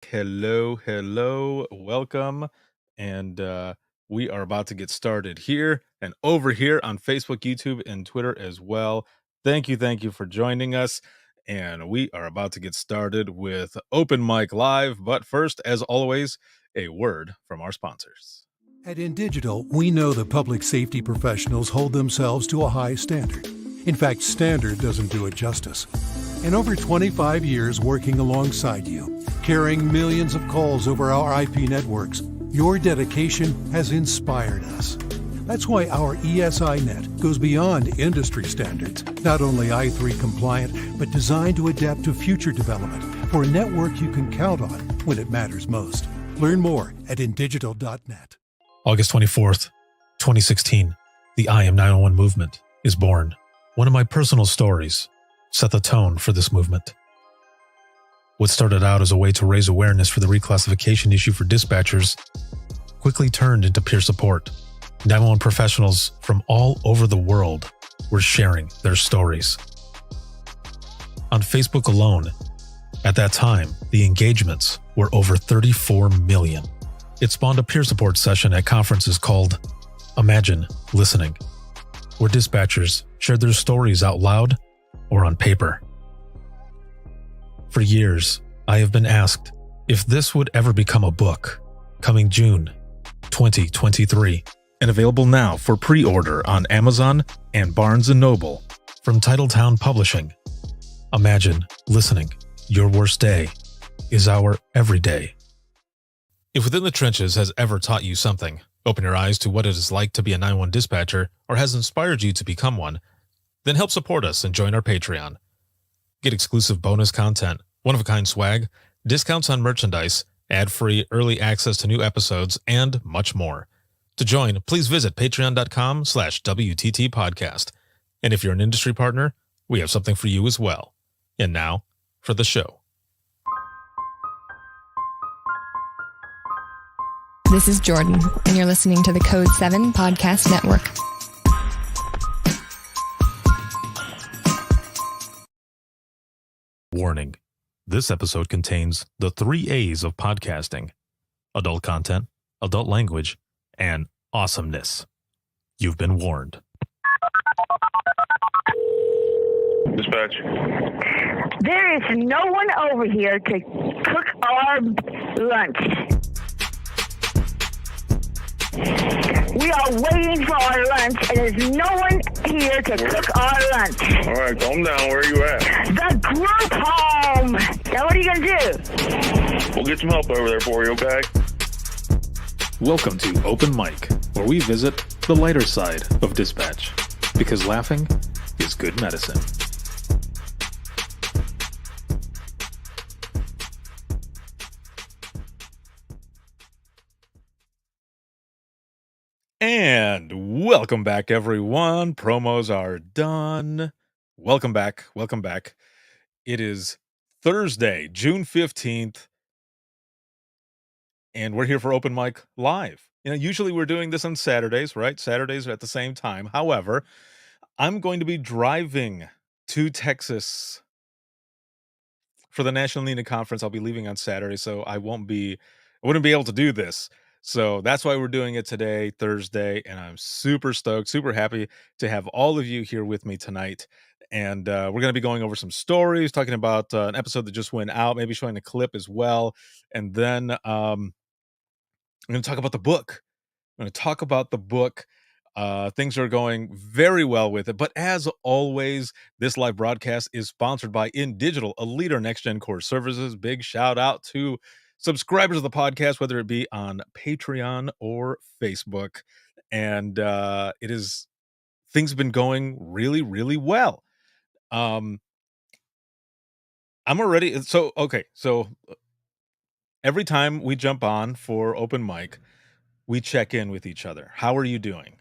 Hello, hello, welcome. And we are about to get started here and over here on Facebook, YouTube, and Twitter as well. Thank you for joining us. And we are about to get started with Open Mic Live. But first, as always, a word from our sponsors. At InDigital, we know that public safety professionals hold themselves to a high standard. In fact, standard doesn't do it justice. In over 25 years working alongside you, carrying millions of calls over our IP networks, your dedication has inspired us. That's why our ESI Net goes beyond industry standards, not only i3 compliant, but designed to adapt to future development for a network you can count on when it matters most. Learn more at indigital.net. August 24th, 2016, the I Am 901 movement is born. One of my personal stories set the tone for this movement. What started out as a way to raise awareness for the reclassification issue for dispatchers quickly turned into peer support. 911 professionals from all over the world were sharing their stories. On Facebook alone, at that time, the engagements were over 34 million. It spawned a peer support session at conferences called Imagine Listening, where dispatchers shared their stories out loud or on paper. For years, I have been asked if this would ever become a book, coming June 2023, And available now for pre-order on Amazon and Barnes & Noble. from Titletown Publishing. Imagine Listening. Your worst day is our everyday. If Within the Trenches has ever taught you something, open your eyes to what it is like to be a 911 dispatcher, or has inspired you to become one, then help support us and join our Patreon. Get exclusive bonus content, one-of-a-kind swag, discounts on merchandise, ad-free early access to new episodes, and much more. To join, please visit patreon.com/WTT podcast. And if you're an industry partner, we have something for you as well. And now, for the show. This is Jordan, and you're listening to the Code 7 Podcast Network. Warning. This episode contains the 3 A's of podcasting: adult content, adult language, and awesomeness. You've been warned. Dispatch. There is no one over here to cook our lunch. We are waiting for our lunch, and there's no one here to cook our lunch. All right, calm down. Where are you at? The group home. Now, what are you going to do? We'll get some help over there for you, okay? Welcome to Open Mic, where we visit the lighter side of dispatch, because laughing is good medicine. And welcome back, everyone. Promos are done. Welcome back. Welcome back. It is Thursday, June 15th, and we're here for Open Mic Live. Usually we're doing this on Saturdays, right? Saturdays are at the same time. However, I'm going to be driving to Texas for the National NENA Conference. I'll be leaving on Saturday, so I wouldn't be able to do this. So that's why we're doing it today, Thursday, and I'm super stoked, super happy to have all of you here with me tonight. And we're going to be going over some stories, talking about an episode that just went out, maybe showing a clip as well. And then I'm going to talk about the book. I'm going to talk about the book. Things are going very well with it. But as always, this live broadcast is sponsored by InDigital, a leader next-gen core services. Big shout out to subscribers of the podcast, whether it be on Patreon or Facebook. And things have been going really, really well. I'm already, so every time we jump on for Open Mic, we check in with each other. How are you doing?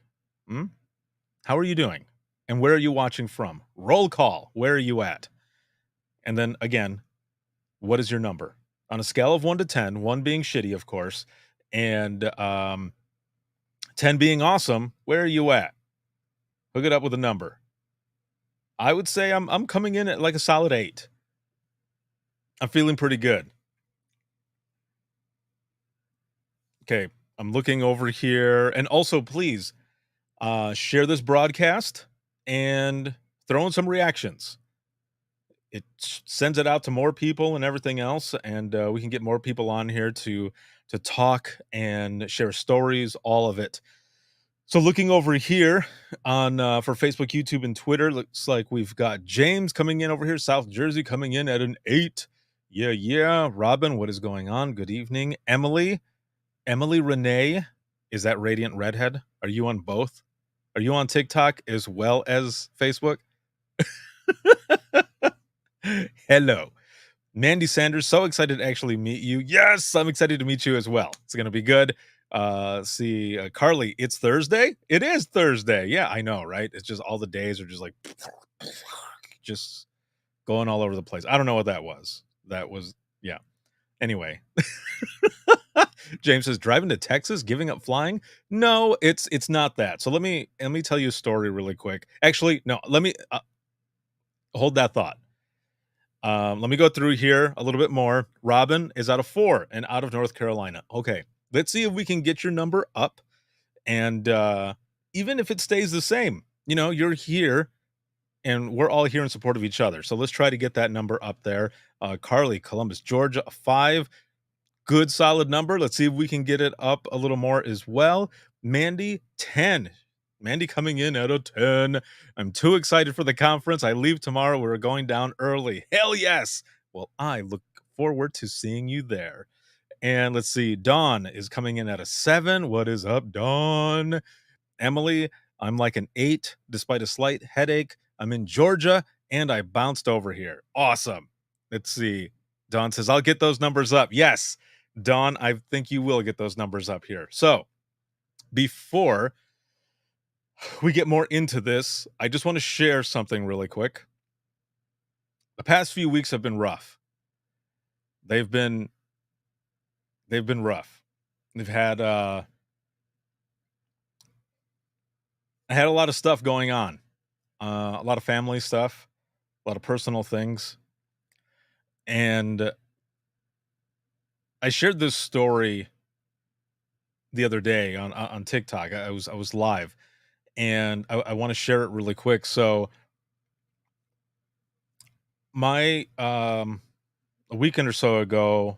How are you doing? And where are you watching from? Roll call. Where are you at? And then again, what is your number? On a scale of 1 to 10, 1 being shitty, of course, and 10 being awesome, where are you at? Hook it up with a number. I would say I'm coming in at like a solid 8. I'm feeling pretty good. Okay, I'm looking over here, and also please share this broadcast and throw in some reactions. It sends it out to more people and everything else, and we can get more people on here to talk and share stories, all of it. So looking over here on for Facebook, YouTube, and Twitter, looks like we've got James coming in over here, South Jersey coming in at an 8. Yeah, yeah. Robin, what is going on? Good evening. Emily Renee, is that Radiant Redhead? Are you on both? Are you on TikTok as well as Facebook? Hello. Mandy Sanders, so excited to actually meet you. Yes, I'm excited to meet you as well. It's gonna be good. Carly, it's Thursday. It is Thursday. Yeah, I know, right? It's just all the days are just like just going all over the place. I don't know what that was. That was yeah. Anyway, James says driving to Texas, giving up flying. No, it's not that. So let me tell you a story really quick. Actually, no, let me hold that thought. Let me go through here a little bit more. Robin is out of 4 and out of North Carolina. Okay, let's see if we can get your number up. And even if it stays the same, you're here and we're all here in support of each other. So let's try to get that number up there. Carly, Columbus, Georgia, 5. Good solid number. Let's see if we can get it up a little more as well. Mandy, 10. Mandy coming in at a 10. I'm too excited for the conference. I leave tomorrow. We're going down early. Hell yes. Well, I look forward to seeing you there. And let's see. Dawn is coming in at a 7. What is up, Dawn? Emily, I'm like an 8 despite a slight headache. I'm in Georgia and I bounced over here. Awesome. Let's see. Dawn says, I'll get those numbers up. Yes, Dawn, I think you will get those numbers up here. So before we get more into this, I just want to share something really quick. The past few weeks have been rough. They've been rough. They've had I had a lot of stuff going on. A lot of family stuff, a lot of personal things. And I shared this story the other day on TikTok. I was live, and I want to share it really quick. So my a weekend or so ago,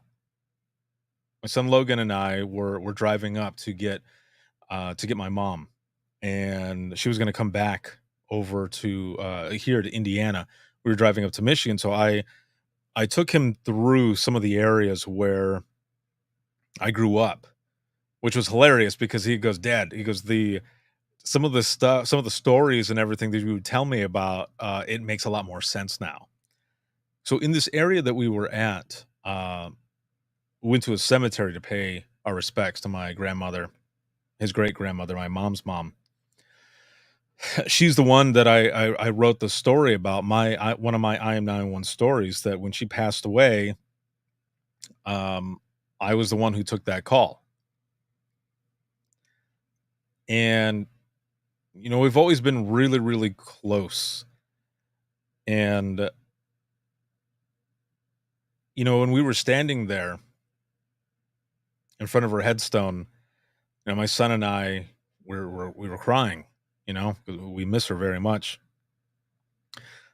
my son Logan and I were driving up to get my mom, and she was going to come back over to here to Indiana. We were driving up to Michigan, so I took him through some of the areas where I grew up, which was hilarious because he goes, Dad, he goes, the some of the stuff, some of the stories and everything that you would tell me about, it makes a lot more sense now. So in this area that we were at, we went to a cemetery to pay our respects to my grandmother, his great grandmother, my mom's mom. She's the one that I wrote the story about. One of my I am 911 stories, that when she passed away, um, I was the one who took that call. And we've always been really, really close. And when we were standing there in front of her headstone, my son and I we were crying, 'cause we miss her very much.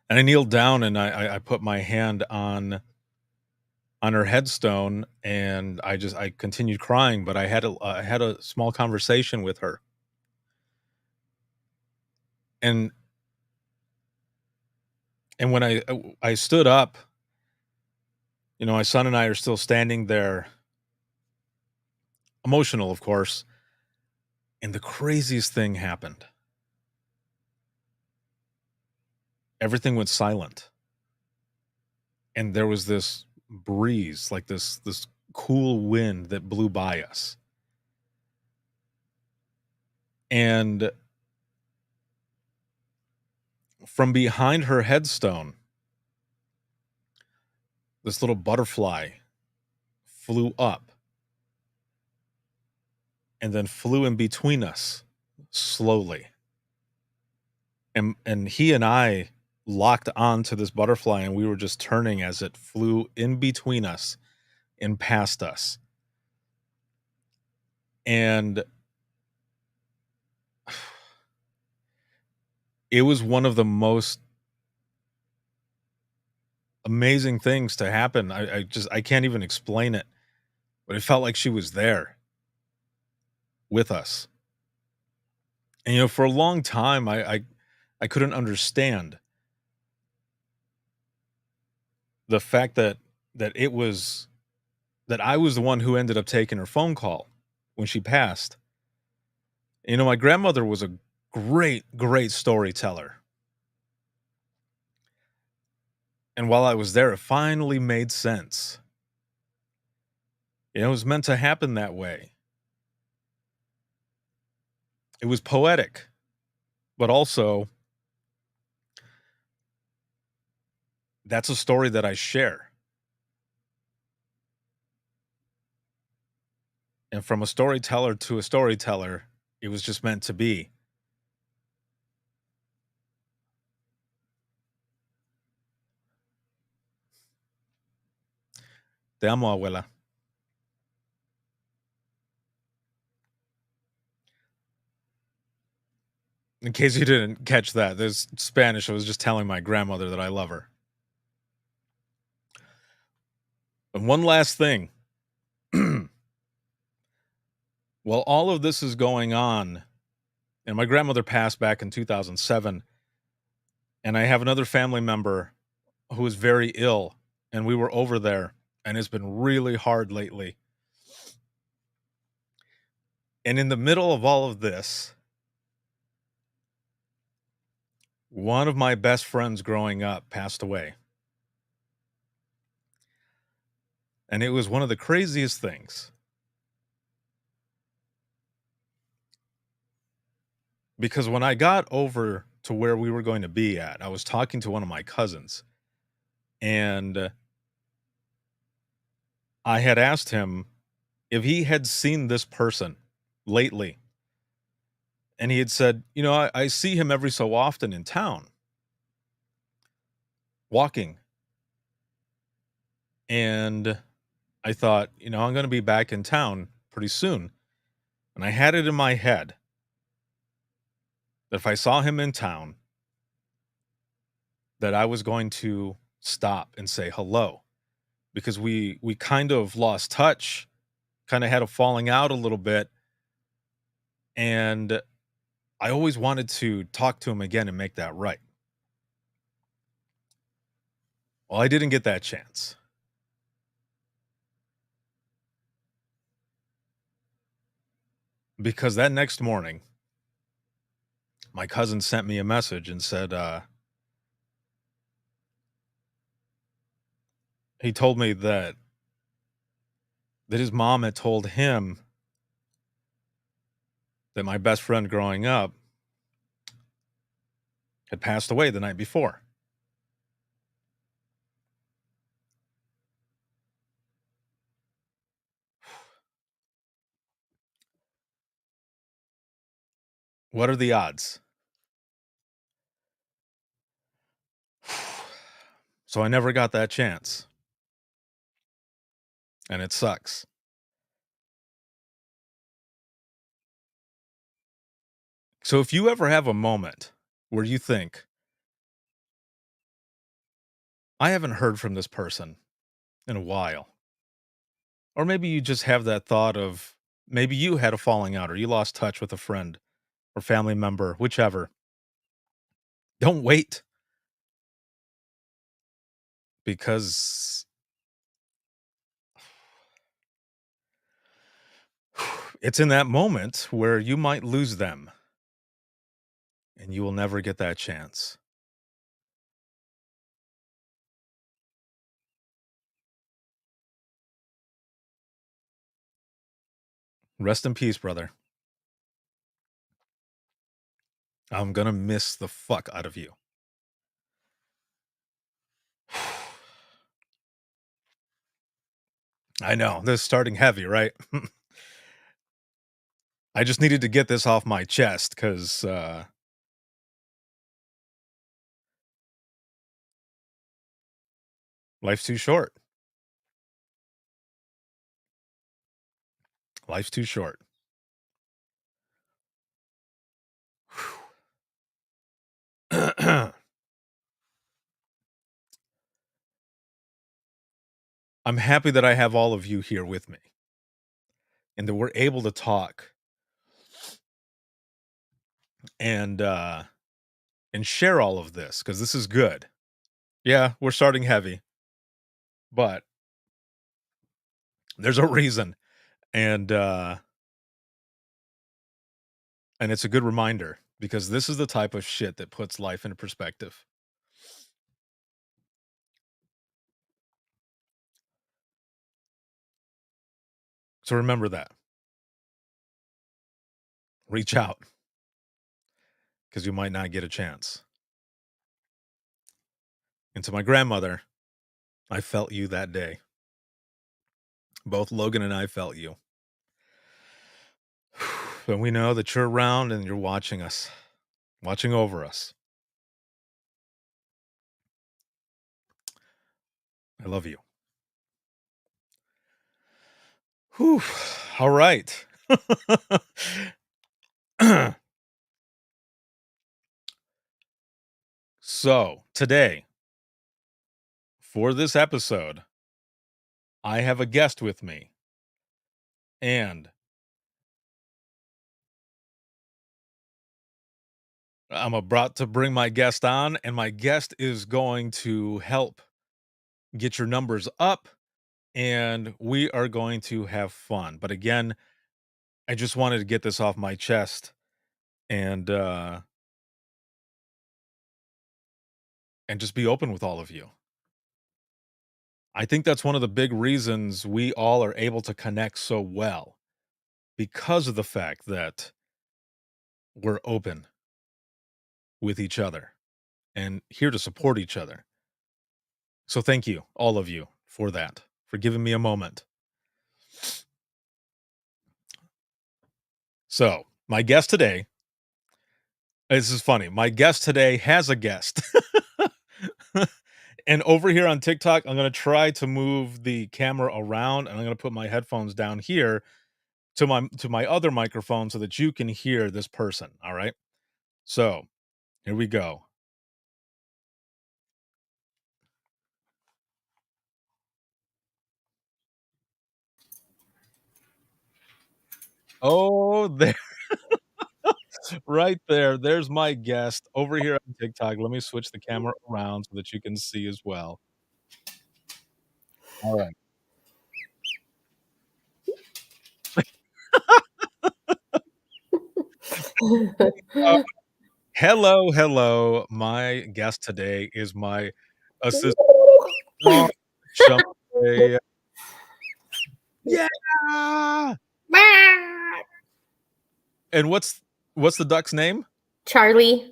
And I kneeled down and I put my hand on her headstone, and I continued crying, but I had a small conversation with her. And when I stood up, my son and I are still standing there, emotional, of course, and the craziest thing happened. Everything went silent, and there was this breeze, like this cool wind that blew by us. And from behind her headstone, this little butterfly flew up and then flew in between us slowly. And he and I locked on to this butterfly, and we were just turning as it flew in between us and past us. And it was one of the most amazing things to happen. I can't even explain it, but it felt like she was there with us. And for a long time I couldn't understand the fact that it was that I was the one who ended up taking her phone call when she passed. My grandmother was a great storyteller. And while I was there, it finally made sense. It was meant to happen that way. It was poetic, but also that's a story that I share. And from a storyteller to a storyteller, it was just meant to be. Te amo, abuela. In case you didn't catch that, there's Spanish. I was just telling my grandmother that I love her. And one last thing. While all of this is going on, and my grandmother passed back in 2007, and I have another family member who is very ill, and we were over there, and it's been really hard lately. And in the middle of all of this, one of my best friends growing up passed away. And it was one of the craziest things. Because when I got over to where we were going to be at, I was talking to one of my cousins, and I had asked him if he had seen this person lately. And he had said, I see him every so often in town walking. And I thought, I'm going to be back in town pretty soon. And I had it in my head that if I saw him in town, that I was going to stop and say hello, because we kind of lost touch, kind of had a falling out a little bit. And I always wanted to talk to him again and make that right. Well, I didn't get that chance. Because that next morning, my cousin sent me a message and said, he told me that his mom had told him that my best friend growing up had passed away the night before. What are the odds? So I never got that chance. And it sucks. So if you ever have a moment where you think, I haven't heard from this person in a while, or maybe you just have that thought of maybe you had a falling out or you lost touch with a friend or family member, whichever, don't wait, because it's in that moment where you might lose them and you will never get that chance. Rest in peace, brother. I'm gonna miss the fuck out of you. I know, this is starting heavy, right? I just needed to get this off my chest because life's too short. Life's too short. I'm happy that I have all of you here with me and that we're able to talk and share all of this because this is good. Yeah, we're starting heavy, but there's a reason. And and it's a good reminder because this is the type of shit that puts life into perspective. So remember that. Reach out because you might not get a chance. And to my grandmother, I felt you that day. Both Logan and I felt you. And we know that you're around and you're watching us, watching over us. I love you. Whew. All right. So, today, for this episode, I have a guest with me. And I'm about to bring my guest on, and my guest is going to help get your numbers up, and we are going to have fun. But again, I just wanted to get this off my chest and just be open with all of you. I think that's one of the big reasons we all are able to connect so well because of the fact that we're open with each other and here to support each other. So thank you, all of you, for that, for giving me a moment. So, my guest today, this is funny. My guest today has a guest. And over here on TikTok, I'm going to try to move the camera around and I'm going to put my headphones down here to my other microphone so that you can hear this person, all right? So, here we go. Oh, there right there. There's my guest over here on TikTok. Let me switch the camera around so that you can see as well. All right. Uh, hello. My guest today is my assistant. Oh, Shumway. Yeah. And what's the duck's name? Charlie.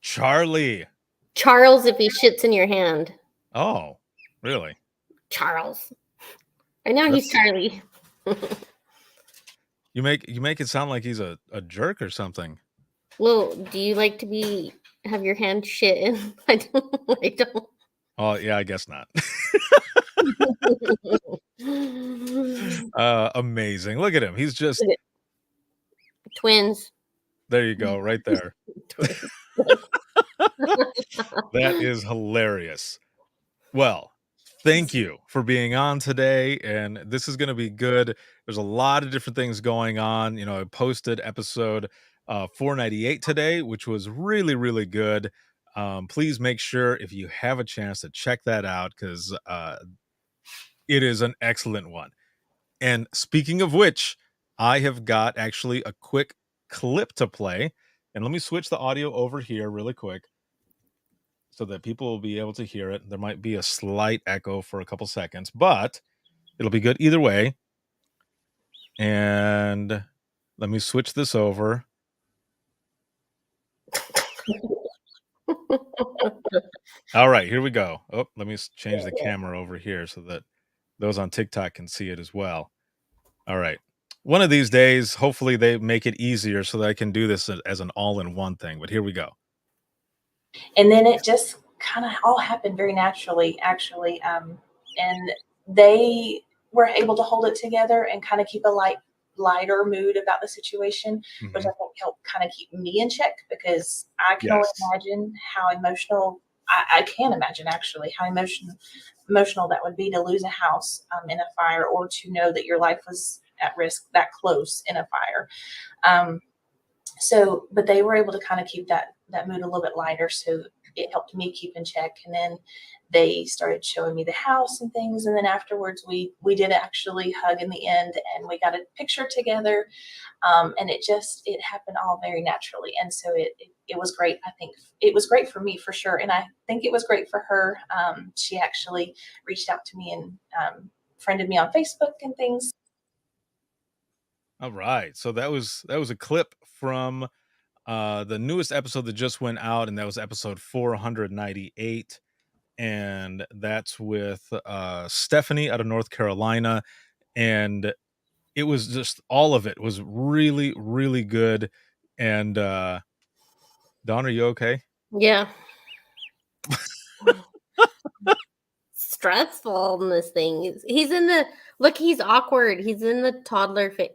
Charlie. Charles if he shits in your hand. Oh, really? Charles. I know he's Charlie. You make it sound like he's a jerk or something. Well, do you like to have your hand shit in? I don't. Oh, yeah, I guess not. Amazing. Look at him. He's just Twins. there you go, right there. That is hilarious. Well, thank you for being on today, and this is gonna be good. There's a lot of different things going on. You know, I posted episode 498 today, which was really, really good. Please make sure if you have a chance to check that out because it is an excellent one. And speaking of which, I have got actually a quick clip to play. And let me switch the audio over here really quick so that people will be able to hear it. There might be a slight echo for a couple seconds, but it'll be good either way. And let me switch this over. All right, here we go. Oh, let me change the camera over here so that those on TikTok can see it as well. All right. One of these days, hopefully they make it easier so that I can do this as an all-in-one thing, but here we go. And then it just kind of all happened very naturally, actually. And they were able to hold it together and kind of keep a lighter mood about the situation, which I think helped kind of keep me in check because I can only imagine how emotional. I can imagine actually how emotional that would be to lose a house in a fire, or to know that your life was at risk that close in a fire. But they were able to kind of keep that mood a little bit lighter, so it helped me keep in check. And then they started showing me the house and things, and then afterwards we did actually hug in the end, and we got a picture together. And it happened all very naturally, and so it was great. I think it was great for me for sure, and I think it was great for her. She actually reached out to me and friended me on Facebook and things. All right. So that was a clip from the newest episode that just went out, and that was episode 498. And that's with Stephanie out of North Carolina. And it was just, all of it was really, really good. And Dawn, are you okay? Yeah. Stressful in this thing. He's in the look. He's awkward. He's in the toddler phase.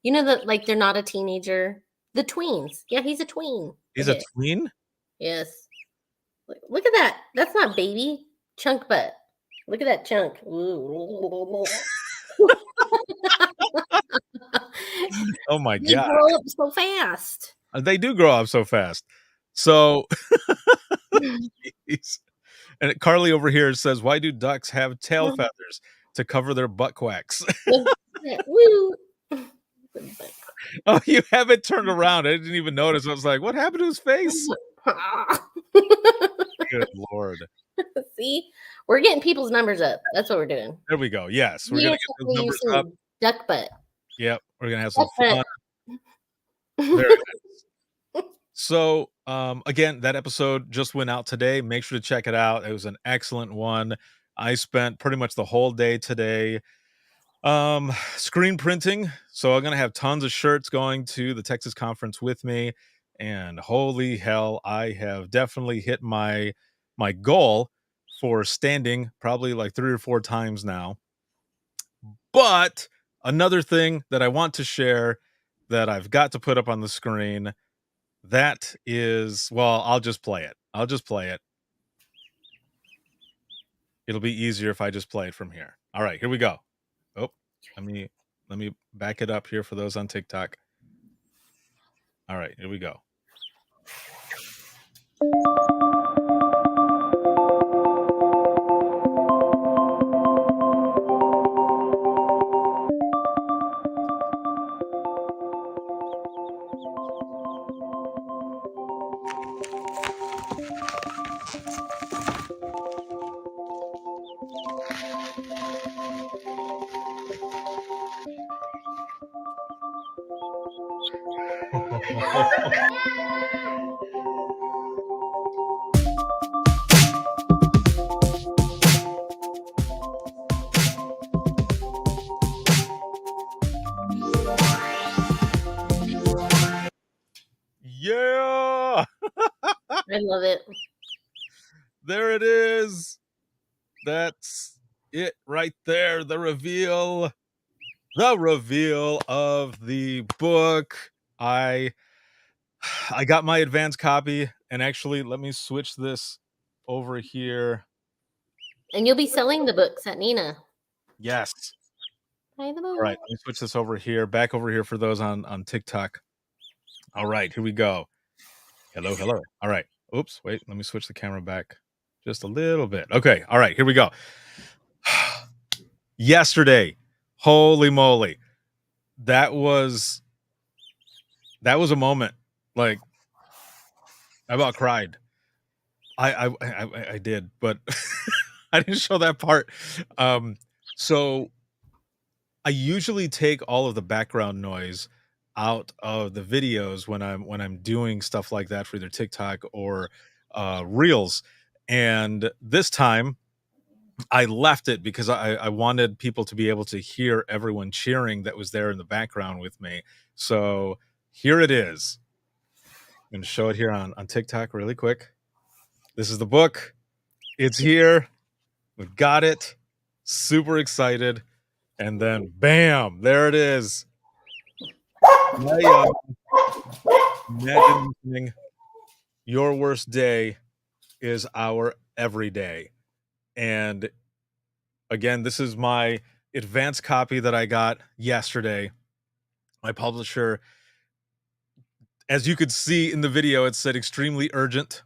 You know that, like, they're not a teenager. The tweens. Yeah, he's a tween. He's a tween? Yes. Look at that. That's not baby. Chunk butt. Look at that chunk. Oh my They God. grow up so fast. They do grow up so fast. So, and Carly over here says, why do ducks have tail feathers? To cover their butt quacks. Woo. Oh, you have it turned around. I didn't even notice. I was like, what happened to his face? Good Lord. See, we're getting people's numbers up. That's what we're doing. There we go. Yes, we're going to get those numbers up. Duck butt. Yep, we're going to have some Duck fun. Very nice. So, again, that episode just went out today. Make sure to check it out. It was an excellent one. I spent pretty much the whole day today screen printing. So I'm going to have tons of shirts going to the Texas conference with me. And holy hell, I have definitely hit my goal for standing probably like 3 or 4 times now. But another thing that I want to share that I've got to put up on the screen, that is, well, I'll just play it. It'll be easier if I just play it from here. All right, here we go. Oh, let me back it up here for those on TikTok. All right, here we go. Yeah! I love it. There it is. That's it right there. The reveal of the book. I got my advanced copy, and actually, let me switch this over here. And you'll be selling the books at Nina. Yes. Buy the book. All right, let me switch this over here, back over here for those on TikTok. All right, here we go. Hello. All right. Oops, wait, let me switch the camera back just a little bit. Okay, all right, here we go. Yesterday, holy moly, that was a moment. Like, I about cried. I did, but I didn't show that part. So I usually take all of the background noise out of the videos when I'm doing stuff like that for either TikTok or Reels. And this time I left it because I wanted people to be able to hear everyone cheering that was there in the background with me. So here it is. I'm going to show it here on TikTok really quick. This is the book. It's here. We've got it. Super excited. And then bam, there it is. Imagine listening. Your worst day is our everyday. And again, this is my advanced copy that I got yesterday. My publisher, as you could see in the video, it said extremely urgent.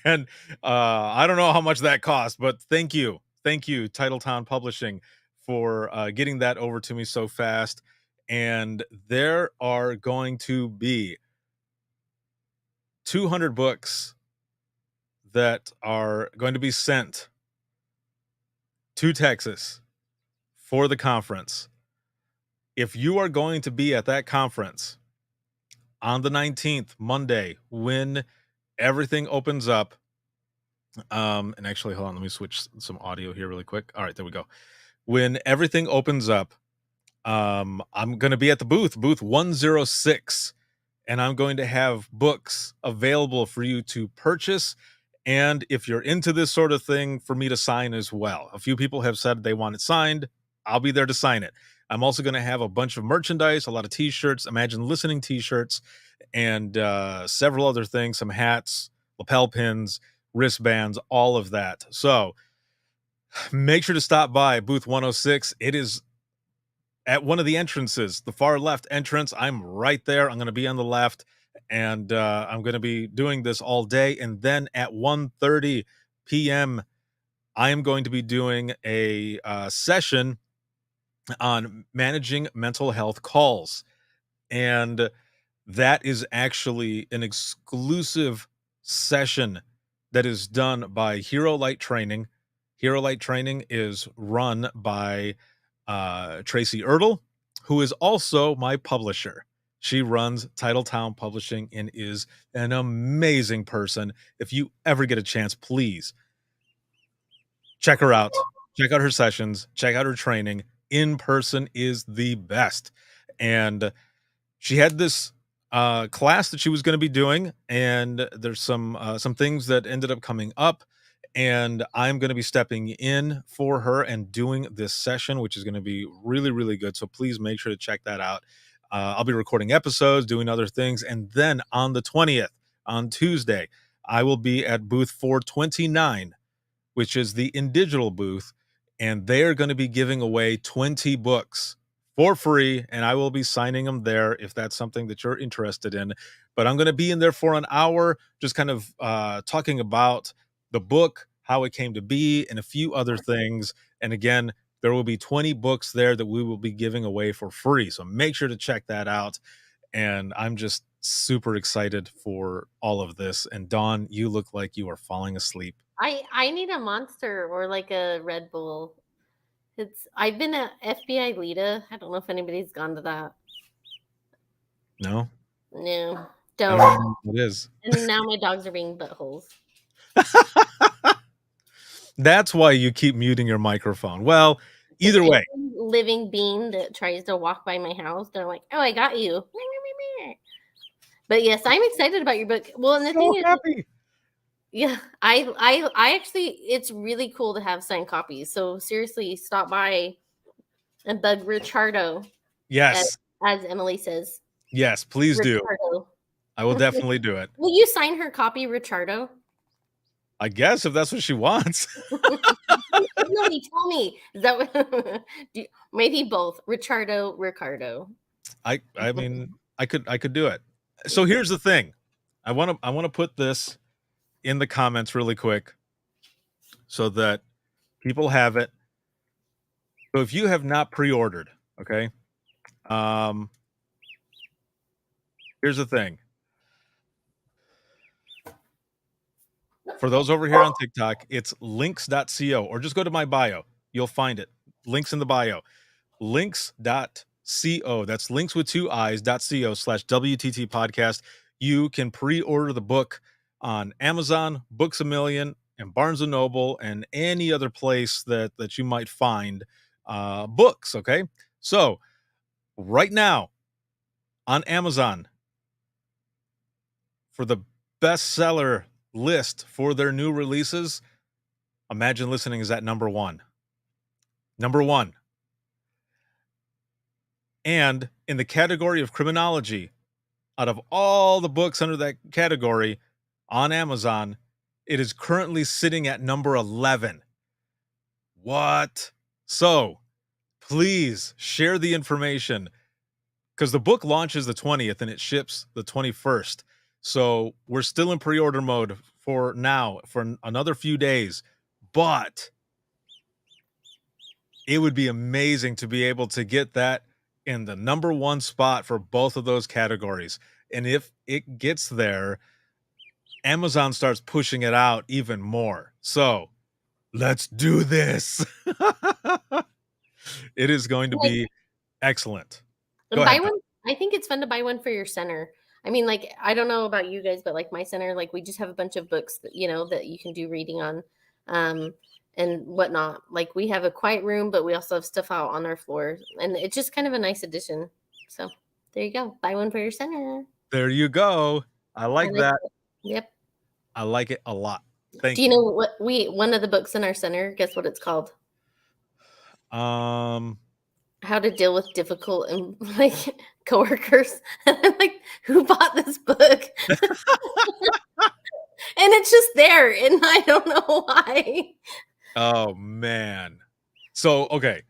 And I don't know how much that cost, but thank you. Thank you, Titletown Publishing, for getting that over to me so fast. And there are going to be 200 books that are going to be sent to Texas for the conference. If you are going to be at that conference on the 19th, Monday, when everything opens up, and actually, hold on, let me switch some audio here really quick. All right, there we go. When everything opens up, I'm going to be at the booth 106, and I'm going to have books available for you to purchase. And if you're into this sort of thing, for me to sign as well. A few people have said they want it signed. I'll be there to sign it. I'm also going to have a bunch of merchandise, a lot of t-shirts, Imagine Listening t-shirts, and several other things, some hats, lapel pins, wristbands, all of that. So make sure to stop by booth 106. It is at one of the entrances, the far left entrance. I'm right there. I'm going to be on the left, and I'm going to be doing this all day. And then at 1:30 p.m., I am going to be doing a session on managing mental health calls. And that is actually an exclusive session that is done by Hero Light Training. Hero Light Training is run by Tracy Ertl, who is also my publisher. She runs Titletown Publishing and is an amazing person. If you ever get a chance, please check her out. Check out her sessions. Check out her training. In person is the best. And she had this class that she was going to be doing, and there's some things that ended up coming up, and I'm going to be stepping in for her and doing this session, which is going to be really, really good. So please make sure to check that out. I'll be recording episodes, doing other things, and then on the 20th, on Tuesday, I will be at booth 429, which is the InDigital booth, and they are going to be giving away 20 books for free, and I will be signing them there if that's something that you're interested in. But I'm going to be in there for an hour, just kind of talking about the book, how it came to be, and a few other things. And again, there will be 20 books there that we will be giving away for free. So make sure to check that out. And I'm just super excited for all of this. And Dawn, you look like you are falling asleep. I need a Monster or like a Red Bull. I've been at FBI Lita. I don't know if anybody's gone to that. No? No, I don't. don't know what it is. And now my dogs are being buttholes. That's why you keep muting your microphone. Well, either way. Living being that tries to walk by my house, they're like, "Oh, I got you." But yes, I'm excited about your book. Well, and the thing is, Happy. yeah, I actually, it's really cool to have signed copies. So seriously, stop by and bug Richardo, Yes. as Emily says. Yes, please do. Richardo. I will definitely do it. Will you sign her copy, Richardo? I guess if that's what she wants. No, he told me. Is that what? Maybe both. Richardo, Ricardo. I mean, I could do it. So here's the thing. I want to put this in the comments really quick so that people have it. So if you have not pre-ordered, okay? Here's the thing. For those over here on TikTok, it's links.co, or just go to my bio. You'll find it. Links in the bio. Links.co. That's links with two eyes.co/WTT podcast. You can pre-order the book on Amazon, Books A Million, and Barnes & Noble, and any other place that you might find books, okay? So right now on Amazon, for the bestseller list for their new releases, Imagine Listening is at number one. Number one. And in the category of criminology, out of all the books under that category on Amazon, It is currently sitting at number 11. What? So please share the information because the book launches the 20th and it ships the 21st. So we're still in pre-order mode for now for another few days, but it would be amazing to be able to get that in the number one spot for both of those categories. And if it gets there, Amazon starts pushing it out even more. So let's do this. It is going to be excellent. Go buy ahead. one. I think it's fun to buy one for your center. I mean, like, I don't know about you guys, but like my center, like we just have a bunch of books that, you know, that you can do reading on, and whatnot. Like we have a quiet room, but we also have stuff out on our floor, and it's just kind of a nice addition. So there you go. Buy one for your center. There you go. I like that. Yep. I like it a lot. Thank Do you know what one of the books in our center? Guess what it's called? How to deal with difficult and like coworkers. And I'm like, who bought this book? And it's just there, and I don't know why. Oh man. So okay.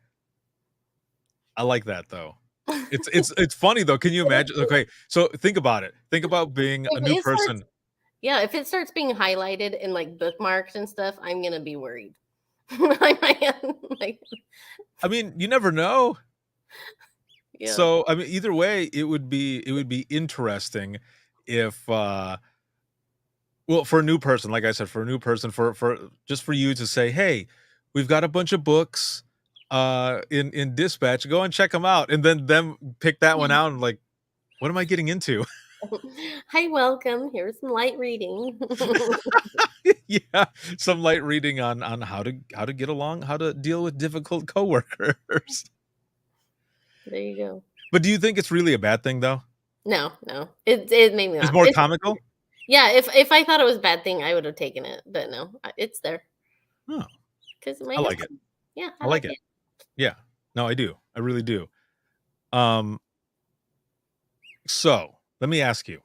I like that though. It's funny though. Can you imagine? Okay, so think about it. Think about being a new person. Yeah, if it starts being highlighted and like bookmarked and stuff, I'm gonna be worried. Like, I mean, you never know. yeah. So I mean, either way, it would be interesting if well, for a new person, like I said, for a new person, for just for you to say, hey, we've got a bunch of books in Dispatch, go and check them out, and then them pick that one out and like, what am I getting into? Hi, welcome. Here's some light reading. Yeah, some light reading on how to get along, how to deal with difficult coworkers. There you go. But do you think it's really a bad thing though? No, it made me laugh. It's more comical. Yeah, if I thought it was a bad thing, I would have taken it, but no, it's there. Oh, because I like it. Yeah, I like it. Yeah, no, I do. I really do. So let me ask you,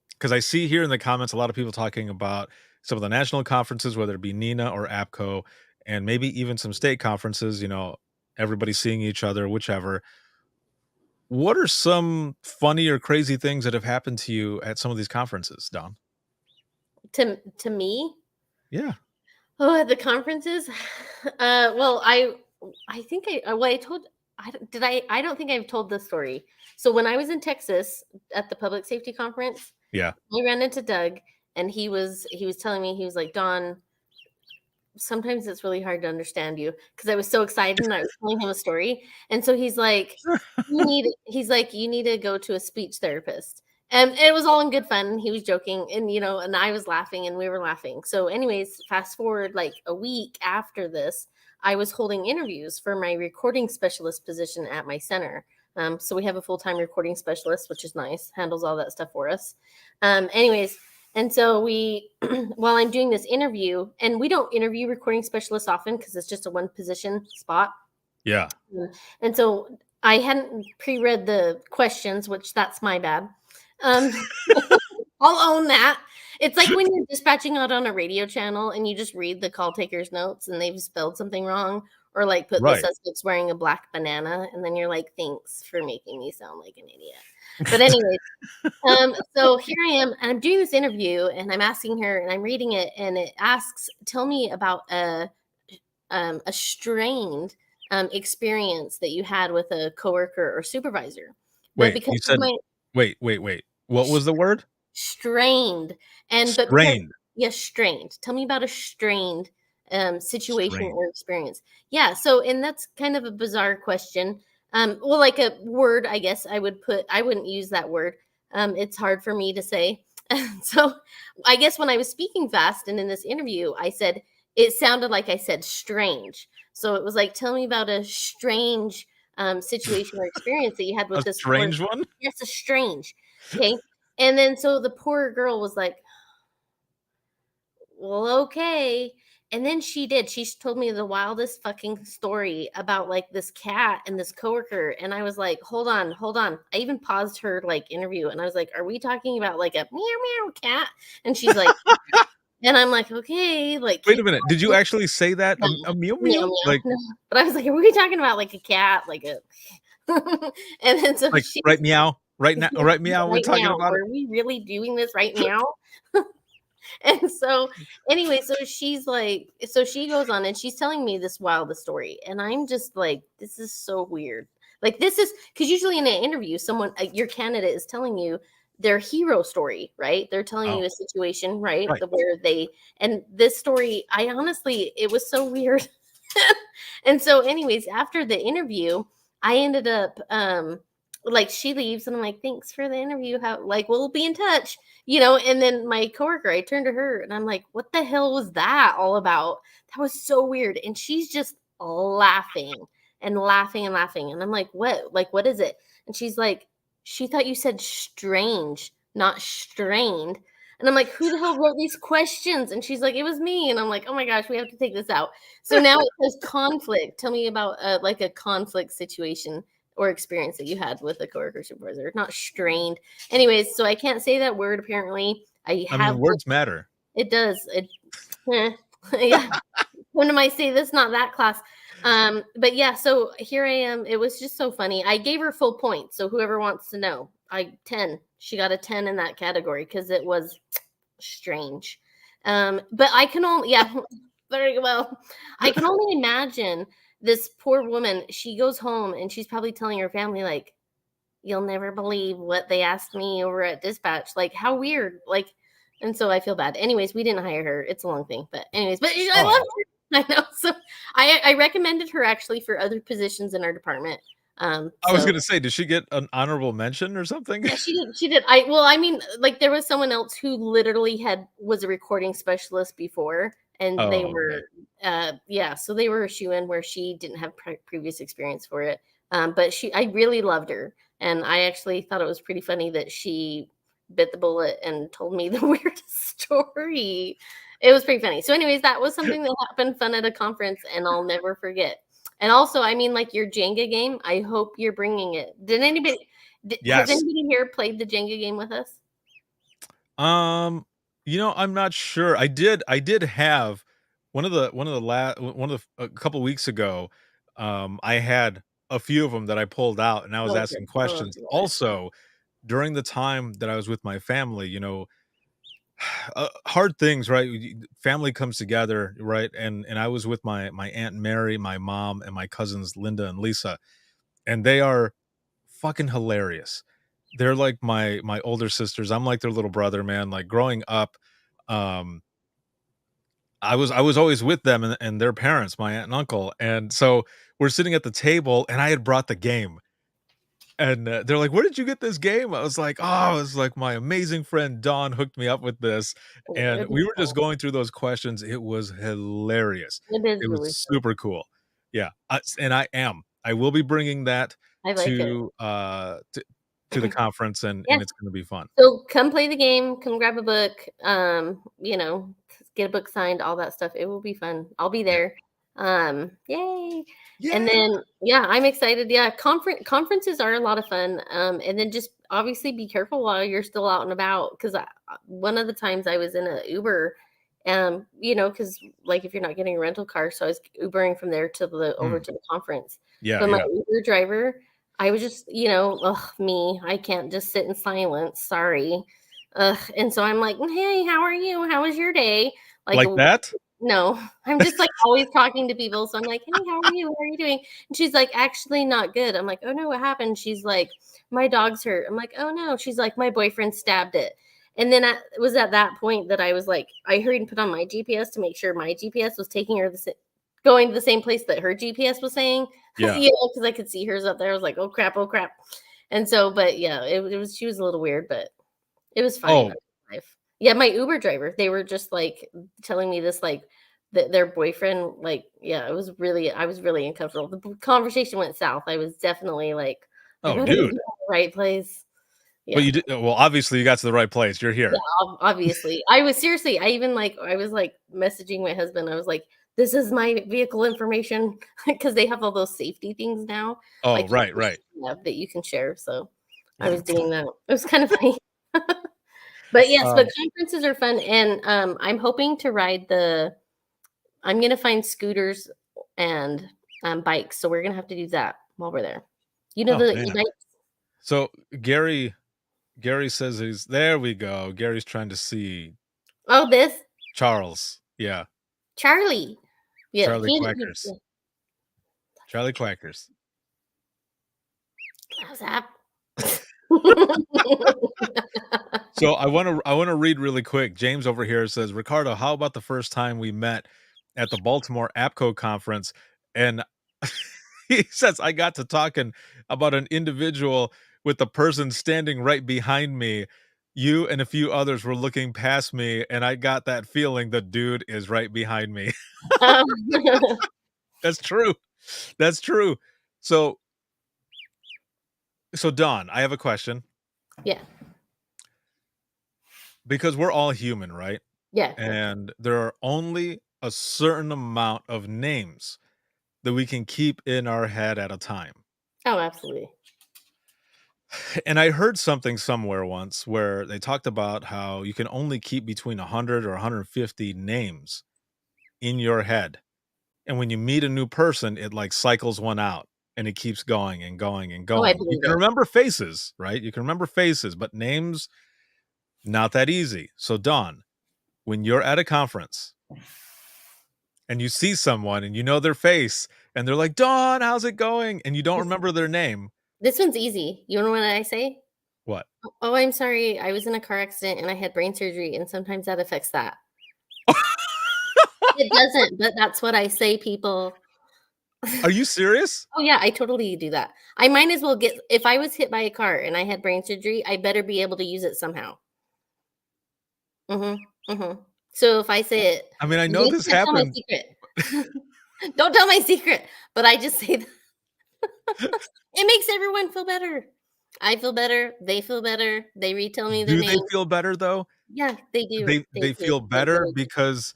because I see here in the comments a lot of people talking about some of the national conferences, whether it be NINA or APCO, and maybe even some state conferences, you know, everybody seeing each other, whichever. What are some funny or crazy things that have happened to you at some of these conferences, Don? To me? Yeah. Oh, at the conferences? Well, I think I told, I don't think I've told this story. So when I was in Texas at the public safety conference, yeah, I ran into Doug, and he was telling me, he was like, Dawn, sometimes it's really hard to understand you, because I was so excited and I was telling him a story. And so he's like, you need to go to a speech therapist. And it was all in good fun. He was joking, and and I was laughing, and we were laughing. So anyways, fast forward like a week after this, I was holding interviews for my recording specialist position at my center. So we have a full-time recording specialist, which is nice, handles all that stuff for us. Anyways, and so while I'm doing this interview, and we don't interview recording specialists often because it's just a one position spot. Yeah. And so I hadn't pre-read the questions, which that's my bad. I'll own that. It's like when you're dispatching out on a radio channel and you just read the call taker's notes and they've spelled something wrong, or like put the suspect's wearing a black banana, and then you're like, thanks for making me sound like an idiot. But anyways, so here I am, and I'm doing this interview, and I'm asking her, and I'm reading it, and it asks, tell me about a strained experience that you had with a coworker or supervisor. Wait, you said, wait. What was the word? Strained. Strained. Yes, strained. Tell me about a strained situation or experience. Yeah. So, and that's kind of a bizarre question. Well, like a word, I guess I wouldn't use that word. It's hard for me to say. So I guess when I was speaking fast and in this interview, I said, it sounded like I said strange. So it was like, tell me about a strange situation or experience that you had with this strange one. Yes, a strange. Okay. And then so the poor girl was like, well, okay. And then she told me the wildest fucking story about like this cat and this coworker. And I was like, hold on. I even paused her like interview, and I was like, are we talking about like a meow meow cat? And she's like, And I'm like, okay, like, Wait a minute. Did you actually say that? no, A meow meow, meow? meow, no. But I was like, are we talking about like a cat? Like a and then so Like she's right meow? Right now? yeah, Right meow? We're right talking now. about it. Are we really doing this right now? And so anyway, so she goes on and she's telling me this wildest story. And I'm just like, this is so weird. Like, this is because usually in an interview, someone, your candidate is telling you their hero story, right? They're telling Oh, you a situation, right? right. Where and this story, I honestly, it was so weird. And so, anyways, after the interview, I ended up, like, she leaves and I'm like, thanks for the interview. How, like, we'll be in touch, and then my coworker, I turned to her and I'm like, what the hell was that all about? That was so weird. And she's just laughing and laughing and laughing. And I'm like, what? Like, what is it? And she's like, she thought you said strange, not strained. And I'm like, who the hell wrote these questions? And she's like, it was me. And I'm like, oh my gosh, we have to take this out. So now it says conflict. Tell me about like a conflict situation or experience that you had with a coworker supervisor. Not strained. Anyways, so I can't say that word apparently. I I have mean, words matter. it does. Yeah. When am I say this? Not that class. But yeah, so here I am. It was just so funny. I gave her full points. So whoever wants to know, 10. She got a 10 in that category because it was strange. But I can only very well. I can only imagine this poor woman. She goes home and she's probably telling her family, like, you'll never believe what they asked me over at dispatch. Like, how weird. Like, and so I feel bad. Anyways, we didn't hire her. It's a long thing. But anyways, I love Oh, her. I know. So I recommended her actually for other positions in our department. I was So gonna say, did she get an honorable mention or something? yeah, she did. She did. I mean, like, there was someone else who literally was a recording specialist before, and they Oh, okay. were, yeah. So they were a shoe in where she didn't have previous experience for it. But I really loved her, and I actually thought it was pretty funny that she bit the bullet and told me the weirdest story. It was pretty funny. So, anyways, that was something that happened fun at a conference, and I'll never forget. And also, I mean, like, your Jenga game, I hope you're bringing it. Has Yes. anybody here played the Jenga game with us? Um, I'm not sure. I did have one of the a couple weeks ago, I had a few of them that I pulled out and I was Oh, good. asking Oh, questions. good. Also, during the time that I was with my family, hard things, right? Family comes together, right? And I was with my aunt Mary, my mom, and my cousins Linda and Lisa, and they are fucking hilarious. They're like my older sisters. I'm like their little brother, man. Like growing up, um, I was always with them and their parents, my aunt and uncle, and so we're sitting at the table, and I had brought the game, and they're like, "Where did you get this game?" I was like, "Oh, it's like my amazing friend Don hooked me up with this," Oh, and it we is were just fun. going through those questions. It was hilarious. It is It was really fun. super cool. Yeah, and I will be bringing that I like it. to to the conference, Yeah. and it's going to be fun. So come play the game. Come grab a book. Get a book signed. All that stuff. It will be fun. I'll be Yeah. there. Yay! And Yeah. then yeah, I'm excited. Yeah, conferences are a lot of fun. And then just obviously be careful while you're still out and about because one of the times I was in a Uber, because like if you're not getting a rental car, so I was Ubering from there to the over Mm. to the conference. Yeah, But my yeah. Uber driver, I was just, ugh, me, I can't just sit in silence. Sorry. Ugh. And so I'm like, hey, how are you? How was your day? Like, Like that? no, I'm just like always talking to people. So I'm like, hey, how are you? How are you doing? And she's like, actually, not good. I'm like, oh no, what happened? She's like, my dog's hurt. I'm like, oh no. She's like, my boyfriend stabbed it. And then it was at that point that I was like, I hurried and put on my GPS to make sure my GPS was taking her going to the same place that her GPS was saying, Yeah. because I could see hers up there. I was like, oh crap, oh crap. And so, but yeah, it was, she was a little weird, but it was fine. Oh, Yeah, my Uber driver, they were just like telling me this, like their boyfriend, like, yeah, I was really uncomfortable. The conversation went south. I was definitely like, oh, what are we doing dude. in the right place? But Yeah. you did well, obviously, you got to the right place. You're Yeah, here. obviously. I was seriously, I was like messaging my husband. I was like, this is my vehicle information because they have all those safety things now, Oh, like your right, right. that you can share. So I was doing that. It was kind of funny. But yes, but Um, conferences are fun, and I'm hoping to ride the. I'm gonna find scooters and bikes, so we're gonna have to do that while we're there. You know oh the man. e-bikes? So Gary says he's there. We go. Gary's trying to see Oh, this Charles. Yeah, Charlie. Yeah, Charlie Quackers. Charlie Quackers. how's that? So I want to read really quick. James over here says, Ricardo, how about the first time we met at the Baltimore APCO conference? And he says I got to talking about an individual with the person standing right behind me. You and a few others were looking past me, and I got that feeling the dude is right behind me. Um, That's true. That's true. So Don, I have a question yeah, because we're all human, right? yeah. And there are only a certain amount of names that we can keep in our head at a time. Oh, absolutely. And I heard something somewhere once where they talked about how you can only keep between 100 or 150 names in your head. And when you meet a new person, it like cycles one out and it keeps going and going and Oh, I going. You believe can it. remember faces, right? You can remember faces, but names, not that easy. So, Don, when you're at a conference and you see someone and you know their face and they're like, Dawn, how's it going? And you don't remember their name. This one's easy. You know what I say? What? Oh, I'm sorry. I was in a car accident and I had brain surgery, and sometimes that affects that. It doesn't, but that's what I say, people. Are you serious? Oh, yeah, I totally do that. I might as well get if I was hit by a car and I had brain surgery, I better be able to use it somehow. Mhm, mhm. So if I say it I mean, I know you this can't tell my happened. secret. Don't tell my secret, but I just say that. It makes everyone feel better. I feel better, they feel better, they retell me their Do they name. feel better though? Yeah, they do, They do. feel They better really do. because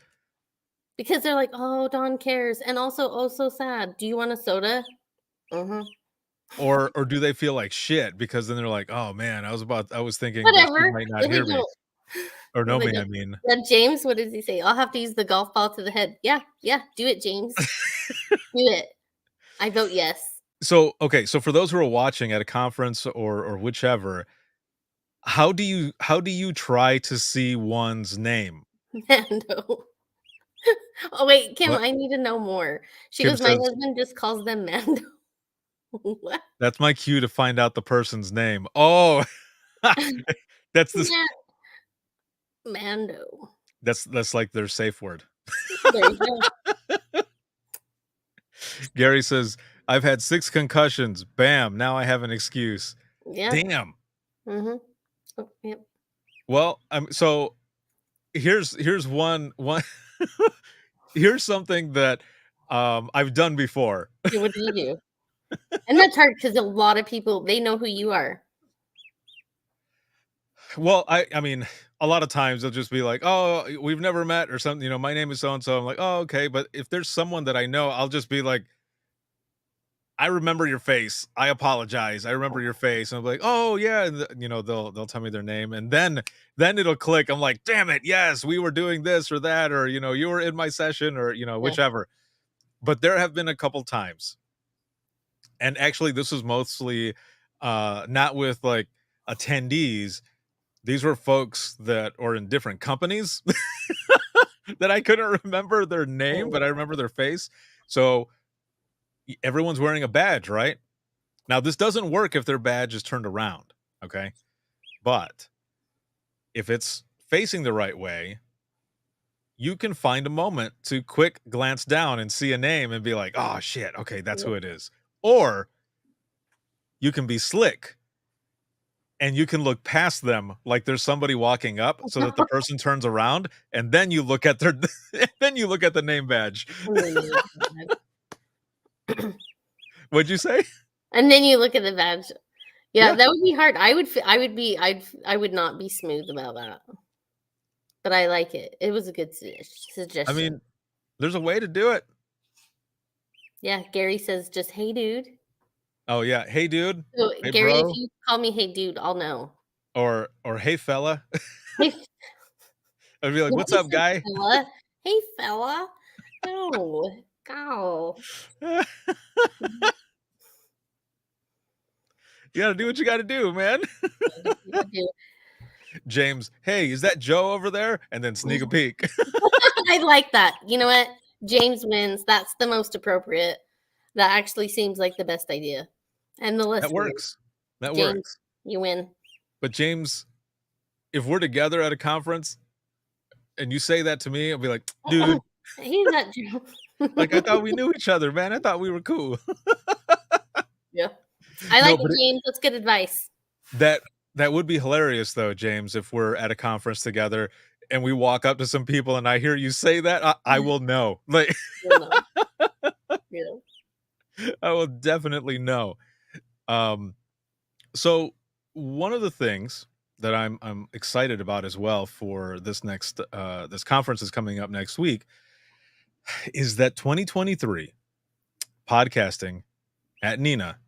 Because they're like, "Oh, Dawn cares," and also, "Oh, so sad. Do you want a soda?" Mhm. or do they feel like shit because then they're like, "Oh man, I was thinking that she Whatever. might not If they hear me don't or if know they me, I don't mean." then James, what does he say? "I'll have to use the golf ball to the head." Yeah, yeah, do it, James. Do it. I vote yes. So, okay, so for those who are watching at a conference or whichever, how do you try to see one's name? Mando. Oh, wait, Kim, What? I need to know more. She Kim goes, "My says, husband just calls them Mando." What? "That's my cue to find out the person's name." Oh, that's this Mando. that's like their safe word. There you go. Gary says, "I've had 6 concussions. Bam, now I have an excuse." Yep. Damn. Mhm. Oh, yep. Well, so here's one here's something that, I've done before. Okay, what do you do? And that's hard because a lot of people, they know who you are. Well, I mean, a lot of times they'll just be like, "Oh, we've never met," or something, "My name is so and so." I'm like, "Oh, okay." But if there's someone that I know, I'll just be like, "I remember your face. I apologize. I remember your face." And I'm like, "Oh, yeah." And they'll tell me their name, and then it'll click. I'm like, "Damn it. Yes, we were doing this or that, or you were in my session or, Yeah. whichever." But there have been a couple times. And actually this was mostly not with like attendees. These were folks that are in different companies that I couldn't remember their name, but I remember their face. So everyone's wearing a badge, right? Now, this doesn't work if their badge is turned around, okay? But if it's facing the right way, you can find a moment to quick glance down and see a name and be like, oh shit, okay, that's who it is. Or you can be slick and you can look past them like there's somebody walking up so that the person turns around and then you look at their then you look at the name badge. What'd you say? And then you look at the badge. Yeah, Yeah. that would be hard. I would not be smooth about that. But I like it. It was a good suggestion. I mean, there's a way to do it. Yeah, Gary says just, "Hey, dude." Oh yeah. Hey dude. So, Hey Gary, if bro. you call me "Hey, dude," I'll know. or hey fella. Hey, I'd be like, yeah, what's he up, said guy? fella. Hey, fella. No, go. You gotta do what you gotta do, man. James, hey, is that Joe over there? And then sneak a peek. I like that. You know what? James wins. That's the most appropriate. That actually seems like the best idea. And the That listeners, works. That James, works. you win. But James, if we're together at a conference and you say that to me, I'll be like, dude, He's not Joe. like I thought we knew each other, man. I thought we were cool. Yeah. I No, like but it, James. That's good advice. that would be hilarious though, James, if we're at a conference together and we walk up to some people and I hear you say that, I will know. Like You know. You know. I will definitely know. So one of the things that I'm excited about as well for this next this conference is coming up next week is that 2023 podcasting at Nina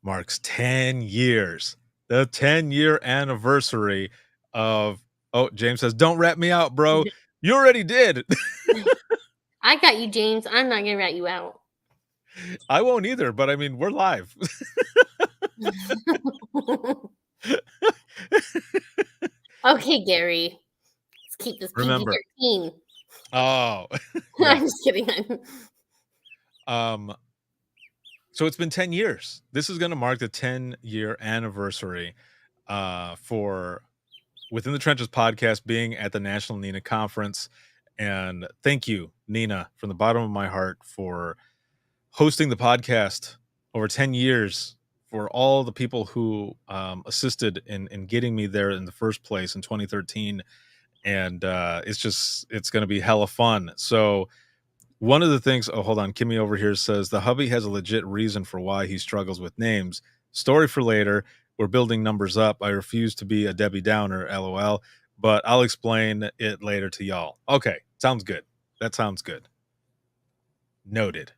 marks 10 years. The 10-year anniversary of James says, "Don't rat me out, bro. You already did." I got you, James. I'm not gonna rat you out. I won't either, but I mean, we're live. Okay, Gary. Let's keep this Remember. PG-13. Oh. I'm just kidding. So it's been 10 years. This is going to mark the 10-year anniversary for Within the Trenches podcast being at the National Nina Conference. And thank you, Nina, from the bottom of my heart for hosting the podcast over 10 years, for all the people who assisted in getting me there in the first place in 2013. And it's going to be hella fun. So one of the things, hold on, Kimmy over here says the hubby has a legit reason for why he struggles with names. Story for later. We're building numbers up. I refuse to be a Debbie Downer, LOL, but I'll explain it later to y'all. Okay, sounds good. That sounds good. Noted.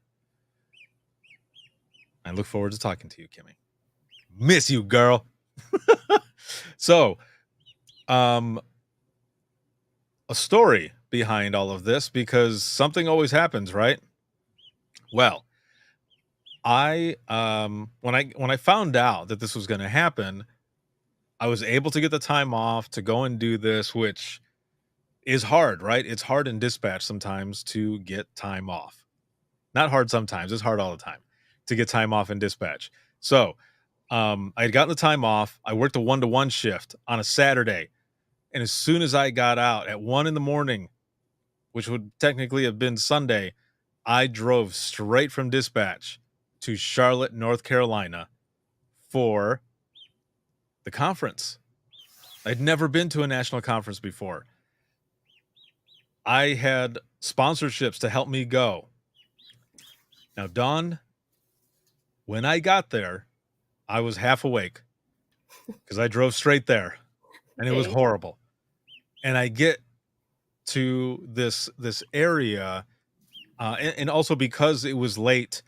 I look forward to talking to you, Kimmy. Miss you, girl. So, a story behind all of this, because something always happens, right? Well, when I found out that this was going to happen, I was able to get the time off to go and do this, which is hard, right? It's hard in dispatch sometimes to get time off. Not hard sometimes, it's hard all the time to get time off in dispatch. So I had gotten the time off. I worked a 1-to-1 shift on a Saturday. And as soon as I got out at 1 a.m, which would technically have been Sunday, I drove straight from dispatch to Charlotte, North Carolina for the conference. I'd never been to a national conference before. I had sponsorships to help me go. Now, Dawn, when I got there, I was half awake because I drove straight there and it was horrible. And I get to this area, and also because it was late,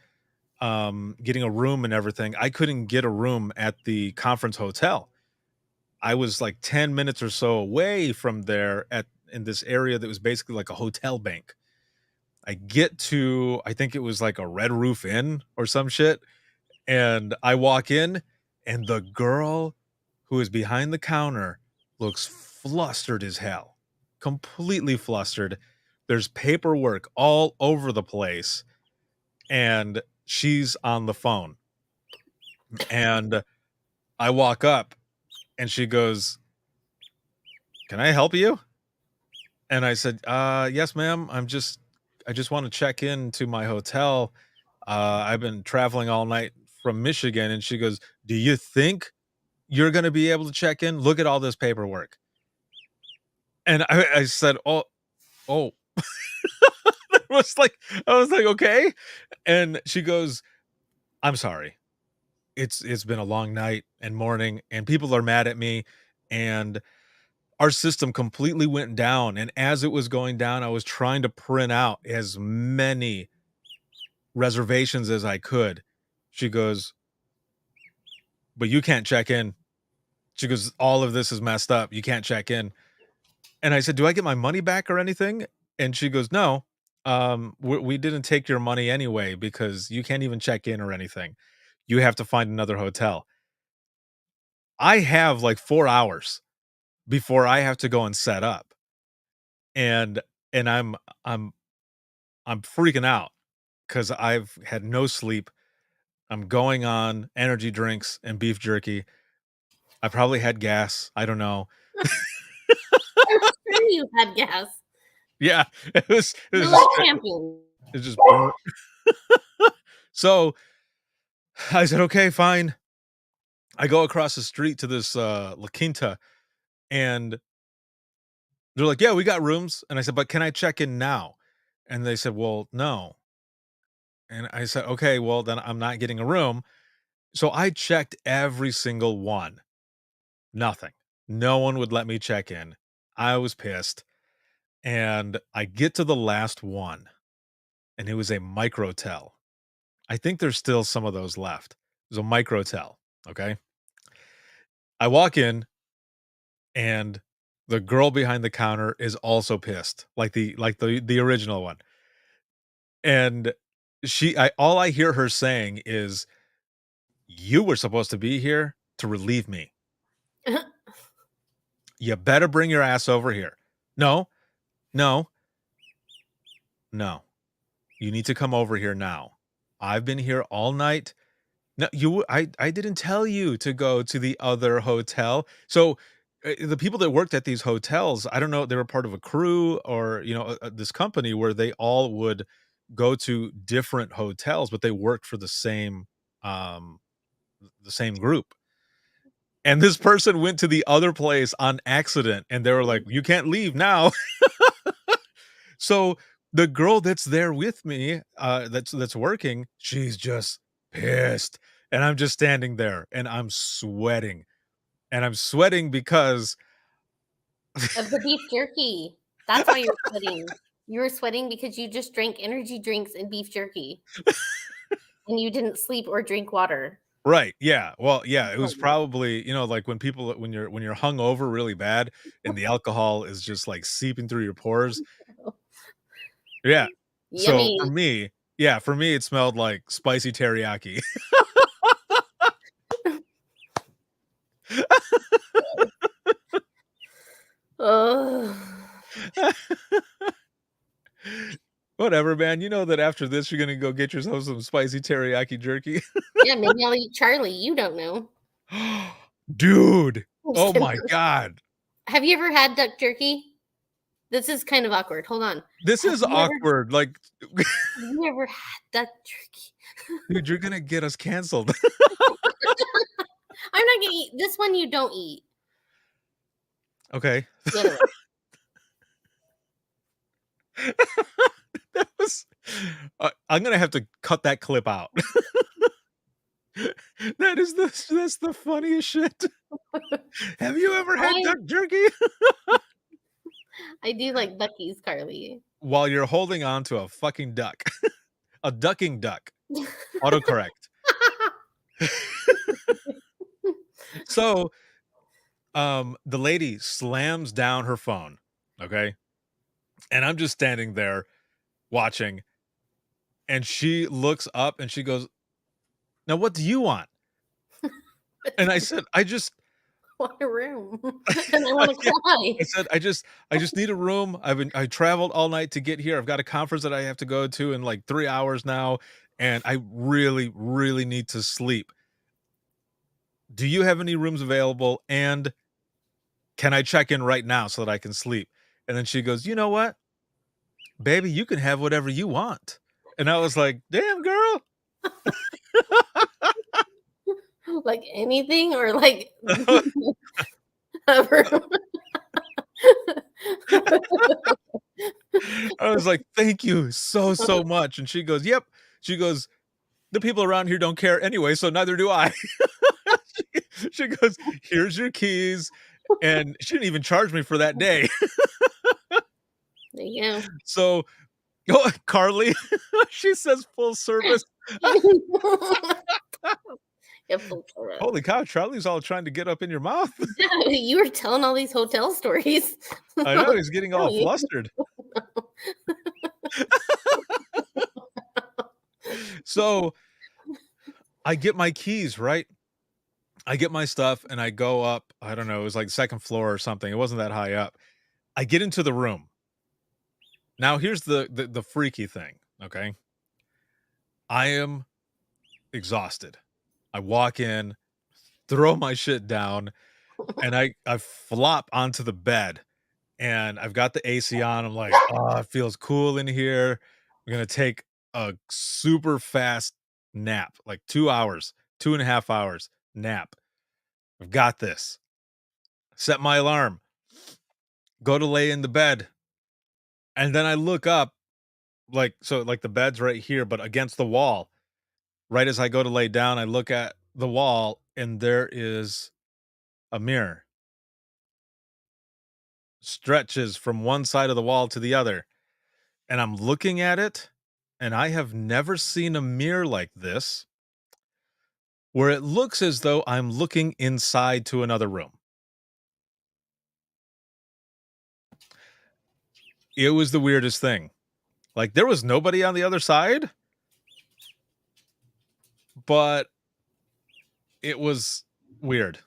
getting a room and everything, I couldn't get a room at the conference hotel. I was like 10 minutes or so away from there in this area that was basically like a hotel bank. I get to, I think it was like a Red Roof Inn or some shit. And I walk in and the girl who is behind the counter looks flustered as hell, completely flustered. There's paperwork all over the place and she's on the phone. And I walk up and she goes, "Can I help you?" And I said, "Yes, ma'am. I just want to check in to my hotel. I've been traveling all night from Michigan." And she goes, "Do you think you're going to be able to check in? Look at all this paperwork." And I said, oh. I was like, okay. And she goes, "I'm sorry. It's been a long night and morning and people are mad at me and our system completely went down. And as it was going down, I was trying to print out as many reservations as I could." She goes, "But you can't check in. She goes, "All of this is messed up. You can't check in." And I said, "Do I get my money back or anything?" And she goes, "No, we didn't take your money anyway because you can't even check in or anything. You have to find another hotel." I have like 4 hours before I have to go and set up, and I'm I'm freaking out because 'cause I've had no sleep. I'm going on energy drinks and beef jerky. I probably had gas, I don't know. I'm sure you had gas. Yeah, it You was love just camping. it just burnt. So, I said, "Okay, fine." I go across the street to this, La Quinta, and they're like, "Yeah, we got rooms." And I said, "But can I check in now?" And they said, "Well, no." And I said, "Okay, well, then I'm not getting a room." So I checked every single one. Nothing. No one would let me check in. I was pissed. And I get to the last one, and it was a microtel. I think there's still some of those left. It was a microtel. Okay. I walk in, and the girl behind the counter is also pissed, like the original one. And I all I hear her saying is, "You were supposed to be here to relieve me. You better bring your ass over here. No, no, no. You need to come over here now. I've been here all night. No, I didn't tell you to go to the other hotel." So, the people that worked at these hotels, I don't know, they were part of a crew or, this company where they all would go to different hotels, but they worked for um, the same group. And this person went to the other place on accident, and they were like, "You can't leave now." So, the girl that's there with me, that's working, she's just pissed, and I'm just standing there, and I'm sweating because Of the beef jerky. That's why you're sweating. You were sweating because you just drank energy drinks and beef jerky, and you didn't sleep or drink water. Right, yeah, well, yeah, it was Oh, probably, like, when you're hungover really bad and the alcohol is just, like, seeping through your pores. Yeah, so yummy. for me, it smelled like spicy teriyaki. Ugh. Whatever, man, you know that after this, you're gonna go get yourself some spicy teriyaki jerky. Yeah, maybe I'll eat Charlie. You don't know. Dude, I'm just oh kidding. my god. Have you ever had duck jerky? This is kind of awkward. Hold on. This Have is you ever awkward, like, have you ever had duck jerky? dude, you're gonna get us canceled. I'm not gonna eat this one. You don't eat. Okay. The other one. That was I'm gonna have to cut that clip out. That's the funniest shit. Have you ever had I duck jerky? I do like Buc-ee's, Carly. While you're holding on to a fucking duck. A ducking duck. Autocorrect. So, the lady slams down her phone, okay? And I'm just standing there watching, and she looks up and she goes, "Now what do you want?" And I said, "I just." Want a room, and I want to Yeah, cry. I said, "I just need a room. I traveled all night to get here. I've got a conference that I have to go to in, like, 3 hours now, and I really, really need to sleep. Do you have any rooms available, and can I check in right now so that I can sleep?" And then she goes, "You know what? Baby, you can have whatever you want." And I was like, "Damn, girl." Like anything, or like a room. I was like, "Thank you so, so much." And she goes, "Yep." She goes, "The people around here don't care anyway, so neither do I." She goes, "Here's your keys." And she didn't even charge me for that day. There you So, oh, Carly, she says full service. go. Yeah, full photo. Holy cow, Charlie's all trying to get up in your mouth. Yeah, you were telling all these hotel stories. I know, he's getting all Tell you. flustered. So, I get my keys, right? I get my stuff and I go up, I don't know, it was like second floor or something. It wasn't that high up. I get into the room. Now here's the freaky thing, okay? I am exhausted. I walk in, throw my shit down, and I flop onto the bed, and I've got the AC on. I'm like, "Oh, it feels cool in here. I'm gonna take a super fast nap, like 2 hours, 2.5 hours nap. I've got this." Set my alarm, go to lay in the bed, and then I look up, like the bed's right here, but against the wall. Right as I go to lay down, I look at the wall, and there is a mirror. Stretches from one side of the wall to the other, and I'm looking at it, and I have never seen a mirror like this, where it looks as though I'm looking inside to another room. It was the weirdest thing. Like, there was nobody on the other side, but it was weird.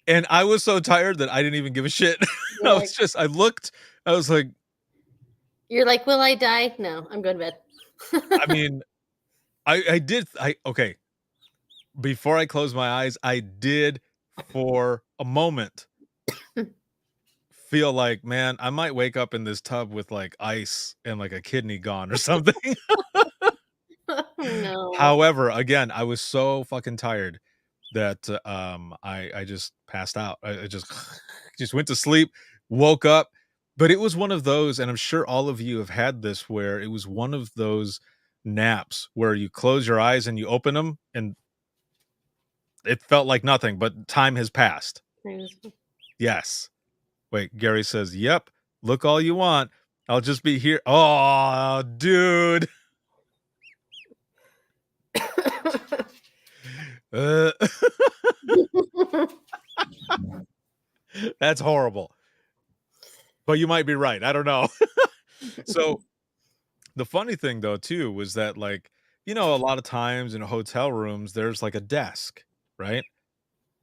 And I was so tired that I didn't even give a shit. You're I looked, I was like, You're like, will I die? No, I'm going to bed. I mean, okay. Before I closed my eyes, I did for a moment feel like, man, I might wake up in this tub with like ice and like a kidney gone or something. No. However, again, I was so fucking tired that I just passed out. I just just went to sleep, woke up, but it was one of those, and I'm sure all of you have had this, where it was one of those naps where you close your eyes and you open them and it felt like nothing, but time has passed. Yes. Wait, Gary says, "Yep, look all you want. I'll just be here." Oh, dude. Uh, that's horrible. But you might be right. I don't know. So the funny thing though too was that, like, a lot of times in hotel rooms there's like a desk, right?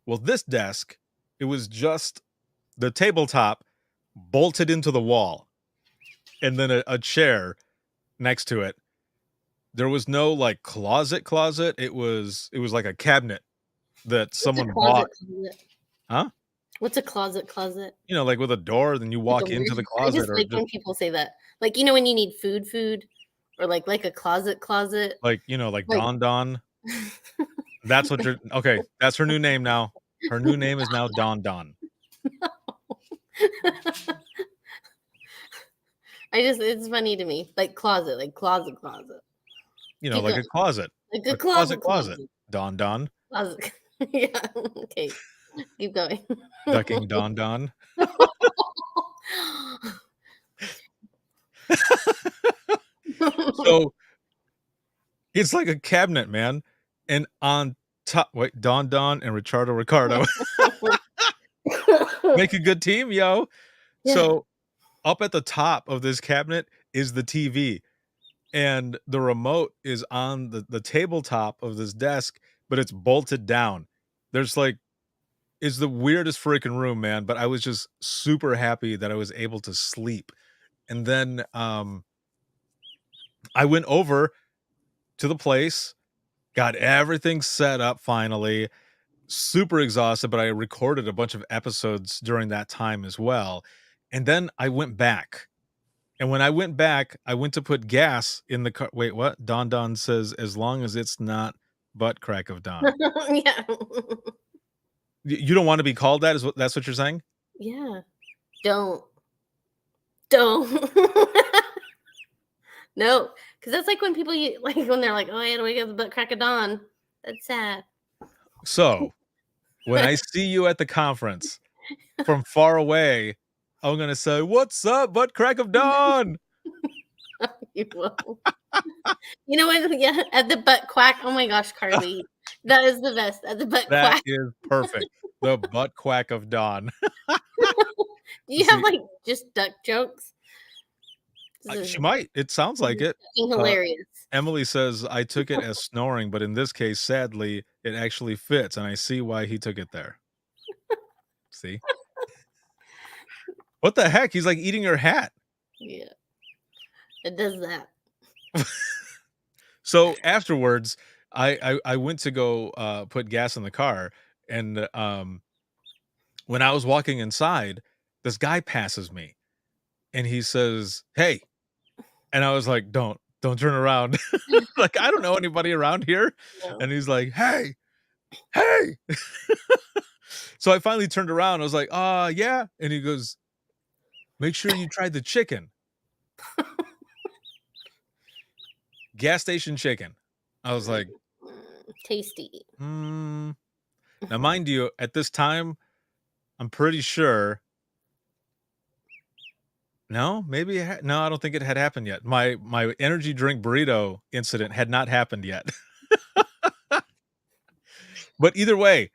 Well, this desk, it was just the tabletop bolted into the wall, and then a chair next to it. There was no like closet. It was like a cabinet that someone bought. Closet? Huh? What's a closet? Like with a door, then you walk Like a into the weird- I closet, just or like when people say that. Like, when you need food, or like a closet. like Like- Don Don. That's what you're okay. That's her new name now. Her new name is now Don Don. It's funny to me. Like closet. Like a Keep closet. Like A a closet. Don Don. Closet. Yeah. Okay. Keep going. Ducking Don Don. So it's like a cabinet, man. And on top, wait, Don Don and Ricardo make a good team, yo. Yeah. So up at the top of this cabinet is the TV, and the remote is on the tabletop of this desk, but it's bolted down. There's like, it's the weirdest freaking room, man. But I was just super happy that I was able to sleep. And then I went over to the place, got everything set up finally. Super exhausted, but I recorded a bunch of episodes during that time as well. And then I went back. And when I went back, I went to put gas in the car. Wait, what? Don Don says, as long as it's not butt crack of dawn. Yeah. You don't want to be called that? That's what you're saying? Yeah. Don't. No, because that's like when people like when they're like, "Oh, I had to wake up at the butt crack of dawn." That's sad. So when I see you at the conference from far away, I'm gonna say, "What's up, butt crack of dawn?" You will. You know what? Yeah, at the butt quack. Oh my gosh, Carly. That is the best. At the butt That quack. is perfect. The butt quack of Dawn. Do you have See, like just duck jokes? This is she might. It sounds like it. fucking hilarious. Emily says, I took it as snoring, but in this case, sadly, it actually fits, and I see why he took it there. See? What the heck? He's like eating her hat. Yeah. It does that. So afterwards, I went to go put gas in the car, and when I was walking inside, this guy passes me, and he says, "Hey," and I was like, "Don't turn around." Like, I don't know anybody around here, No. and he's like, "Hey, hey." So I finally turned around. I was like, yeah," and he goes, "Make sure you try the chicken." Gas station chicken. I was like, Tasty. Now, mind you, at this time, I'm pretty sure. No, maybe no, I don't think it had happened yet. My energy drink burrito incident had not happened yet. But either way,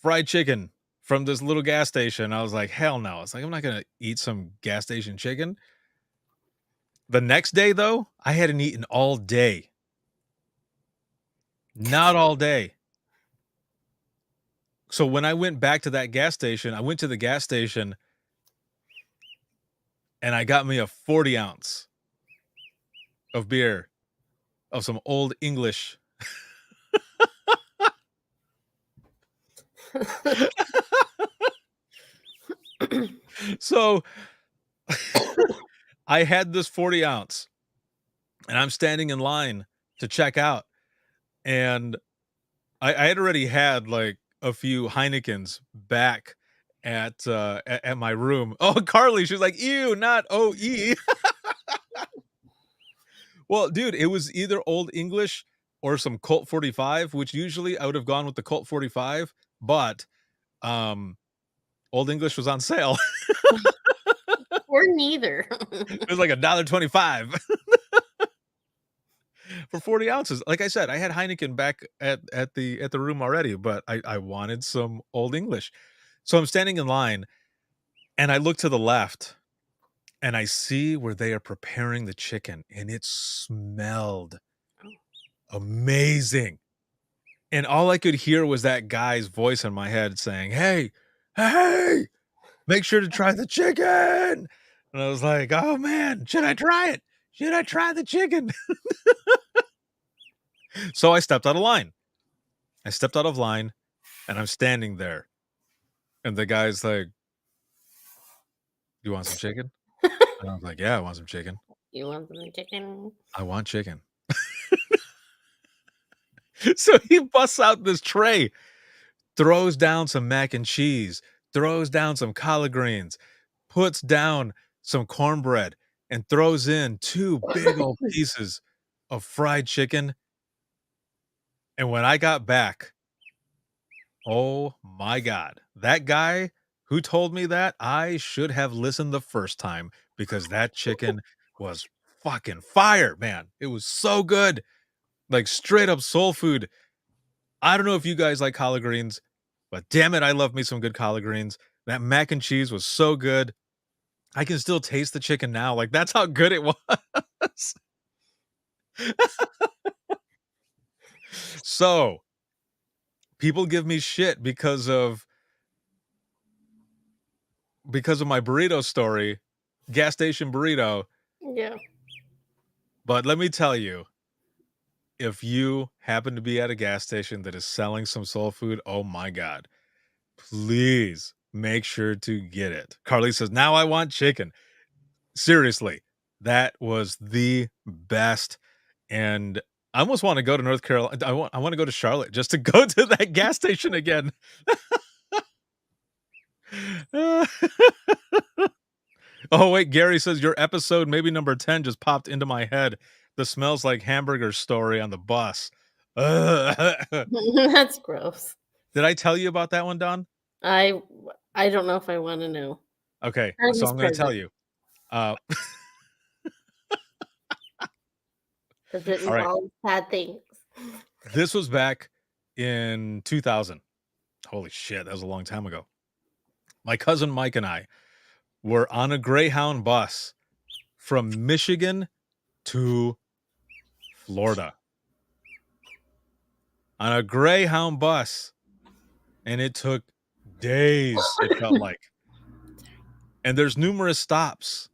fried chicken from this little gas station. I was like, hell no. It's like, I'm not gonna eat some gas station chicken. The next day, though, I hadn't eaten all day. Not all day. So when I went back to that gas station, I went to the gas station and I got me a 40 ounce of beer of some Old English. So I had this 40 ounce and I'm standing in line to check out. And I had already had like a few Heinekens back at my room. Oh, Carly, she's like, ew, not OE. Well, dude, it was either Old English or some Colt 45, which usually I would have gone with the Colt 45, but Old English was on sale. Or neither. It was like $1.25 for 40 ounces. Like I said, I had Heineken back at the room already, but I wanted some Old English. So I'm standing in line and I look to the left and I see where they are preparing the chicken and it smelled amazing. And all I could hear was that guy's voice in my head saying, "Hey, hey, make sure to try the chicken." And I was like, "Oh man, should I try it? Should I try the chicken?" So I stepped out of line. I stepped out of line and I'm standing there. And the guy's like, "You want some chicken?" And I was like, "Yeah, I want some chicken. You want some chicken? I want chicken." So he busts out this tray, throws down some mac and cheese, throws down some collard greens, puts down some cornbread, and throws in 2 big old pieces of fried chicken. And when I got back, oh my God, that guy who told me that, I should have listened the first time because that chicken was fucking fire, man. It was so good. Like straight up soul food. I don't know if you guys like collard greens, but damn it, I love me some good collard greens. That mac and cheese was so good. I can still taste the chicken now. Like that's how good it was. So people give me shit because of my burrito story, gas station burrito. Yeah. But let me tell you, if you happen to be at a gas station that is selling some soul food, oh my God, please make sure to get it. Carly says, now I want chicken. Seriously, that was the best. And I almost want to go to North Carolina. I want to go to Charlotte just to go to that gas station again. Oh, wait, Gary says your episode, maybe number 10, just popped into my head. The smells like hamburger story on the bus. That's gross. Did I tell you about that one, Don? I don't know if I want to know. Okay, I'm so I'm going to tell present. you. has written All right. all sad things. This was back in 2000. Holy shit, that was a long time ago. My cousin Mike and I were on a Greyhound bus from Michigan to Florida. On a Greyhound bus. And it took days, it felt like. And there's numerous stops.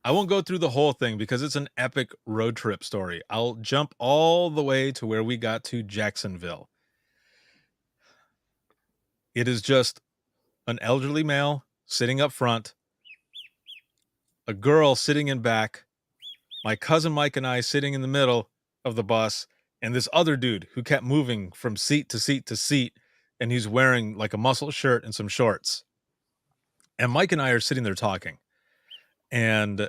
I won't go through the whole thing because it's an epic road trip story. I'll jump all the way to where we got to Jacksonville. It is just an elderly male sitting up front, a girl sitting in back, my cousin Mike and I sitting in the middle of the bus, and this other dude who kept moving from seat to seat to seat, and he's wearing like a muscle shirt and some shorts. And Mike and I are sitting there talking, and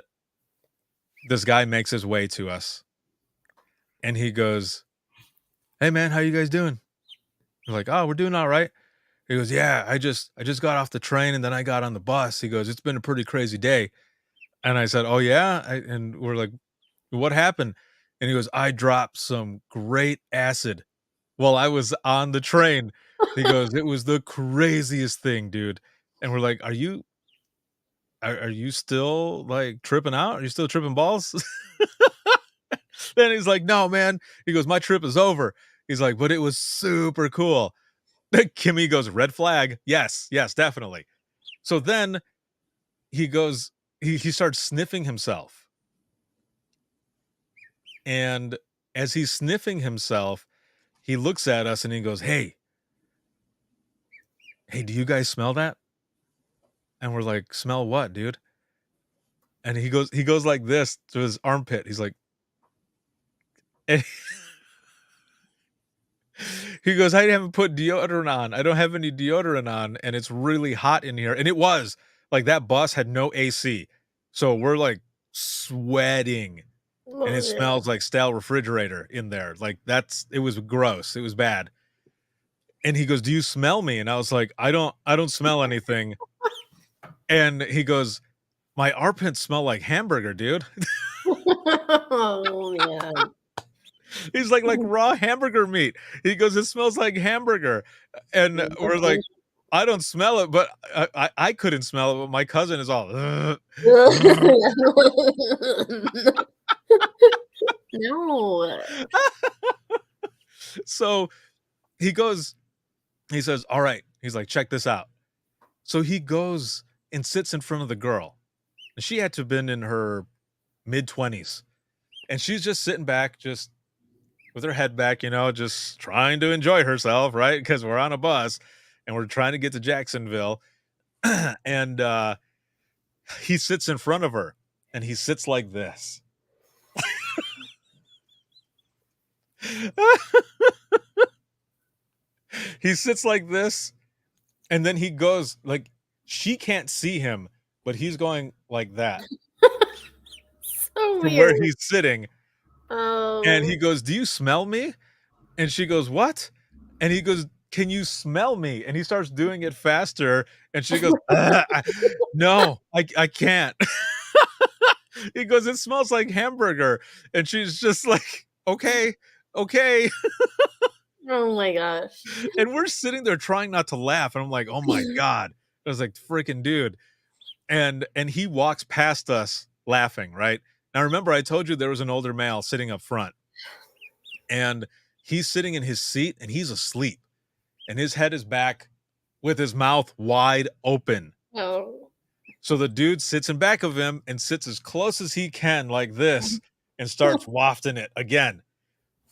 this guy makes his way to us, and he goes, "Hey man, how you guys doing?" We're like, "Oh, we're doing all right." He goes, "Yeah, I just got off the train and then I got on the bus." He goes, "It's been a pretty crazy day." And I said, "Oh yeah?" And we're like, "What happened?" And he goes, "I dropped some great acid while I was on the train." He goes, "It was the craziest thing, dude." And we're like, Are you still like tripping out? Are you still tripping balls?" Then he's like, "No, man." He goes, "My trip is over." He's like, "But it was super cool." Kimmy goes, "Red flag." Yes, definitely. So then he goes, he starts sniffing himself. And as he's sniffing himself, he looks at us and he goes, Hey, do you guys smell that?" And we're like, "Smell what, dude?" And he goes like this to his armpit. He's like, and he goes, "I haven't put deodorant on. I don't have any deodorant on, and it's really hot in here." And it was like that bus had no AC. So we're like sweating, and it smells like stale refrigerator in there. Like it was gross. It was bad. And he goes, "Do you smell me?" And I was like, I don't smell anything. And he goes, "My armpits smell like hamburger, dude." Oh man. He's like raw hamburger meat. He goes, "It smells like hamburger." And we're like, I don't smell it, but I couldn't smell it, but my cousin is all, "Ugh." No. So he says, "All right." He's like, "Check this out." So he goes and sits in front of the girl. And she had to have been in her mid-20s. And she's just sitting back, just with her head back, just trying to enjoy herself, right? Because we're on a bus and we're trying to get to Jacksonville. And he sits in front of her and he sits like this. He sits like this, and then he goes like, she can't see him, but he's going like that So from where weird. he's sitting. Oh. And he goes, "Do you smell me?" And she goes, "What?" And he goes, "Can you smell me?" And he starts doing it faster. And she goes, "No, I can't." He goes, "It smells like hamburger." And she's just like, okay. Oh my gosh. And we're sitting there trying not to laugh. And I'm like, oh my God. I was like, freaking dude. And he walks past us laughing, right? Now, remember, I told you there was an older male sitting up front. And he's sitting in his seat and he's asleep. And his head is back with his mouth wide open. Oh. So the dude sits in back of him and sits as close as he can like this and starts wafting it again.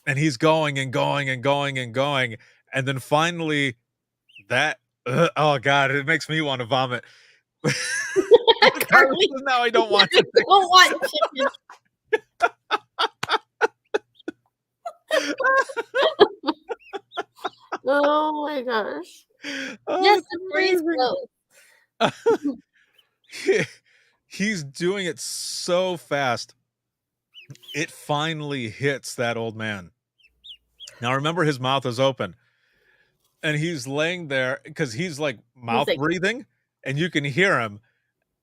And he's going and going and going and going. And then finally oh God, it makes me want to vomit. Now I don't want to. Don't want chicken. Oh my gosh. Oh, Yes, it's the freeze amazing. blows. He's doing it so fast. It finally hits that old man. Now remember, his mouth is open. And he's laying there because he's like mouth breathing, and you can hear him.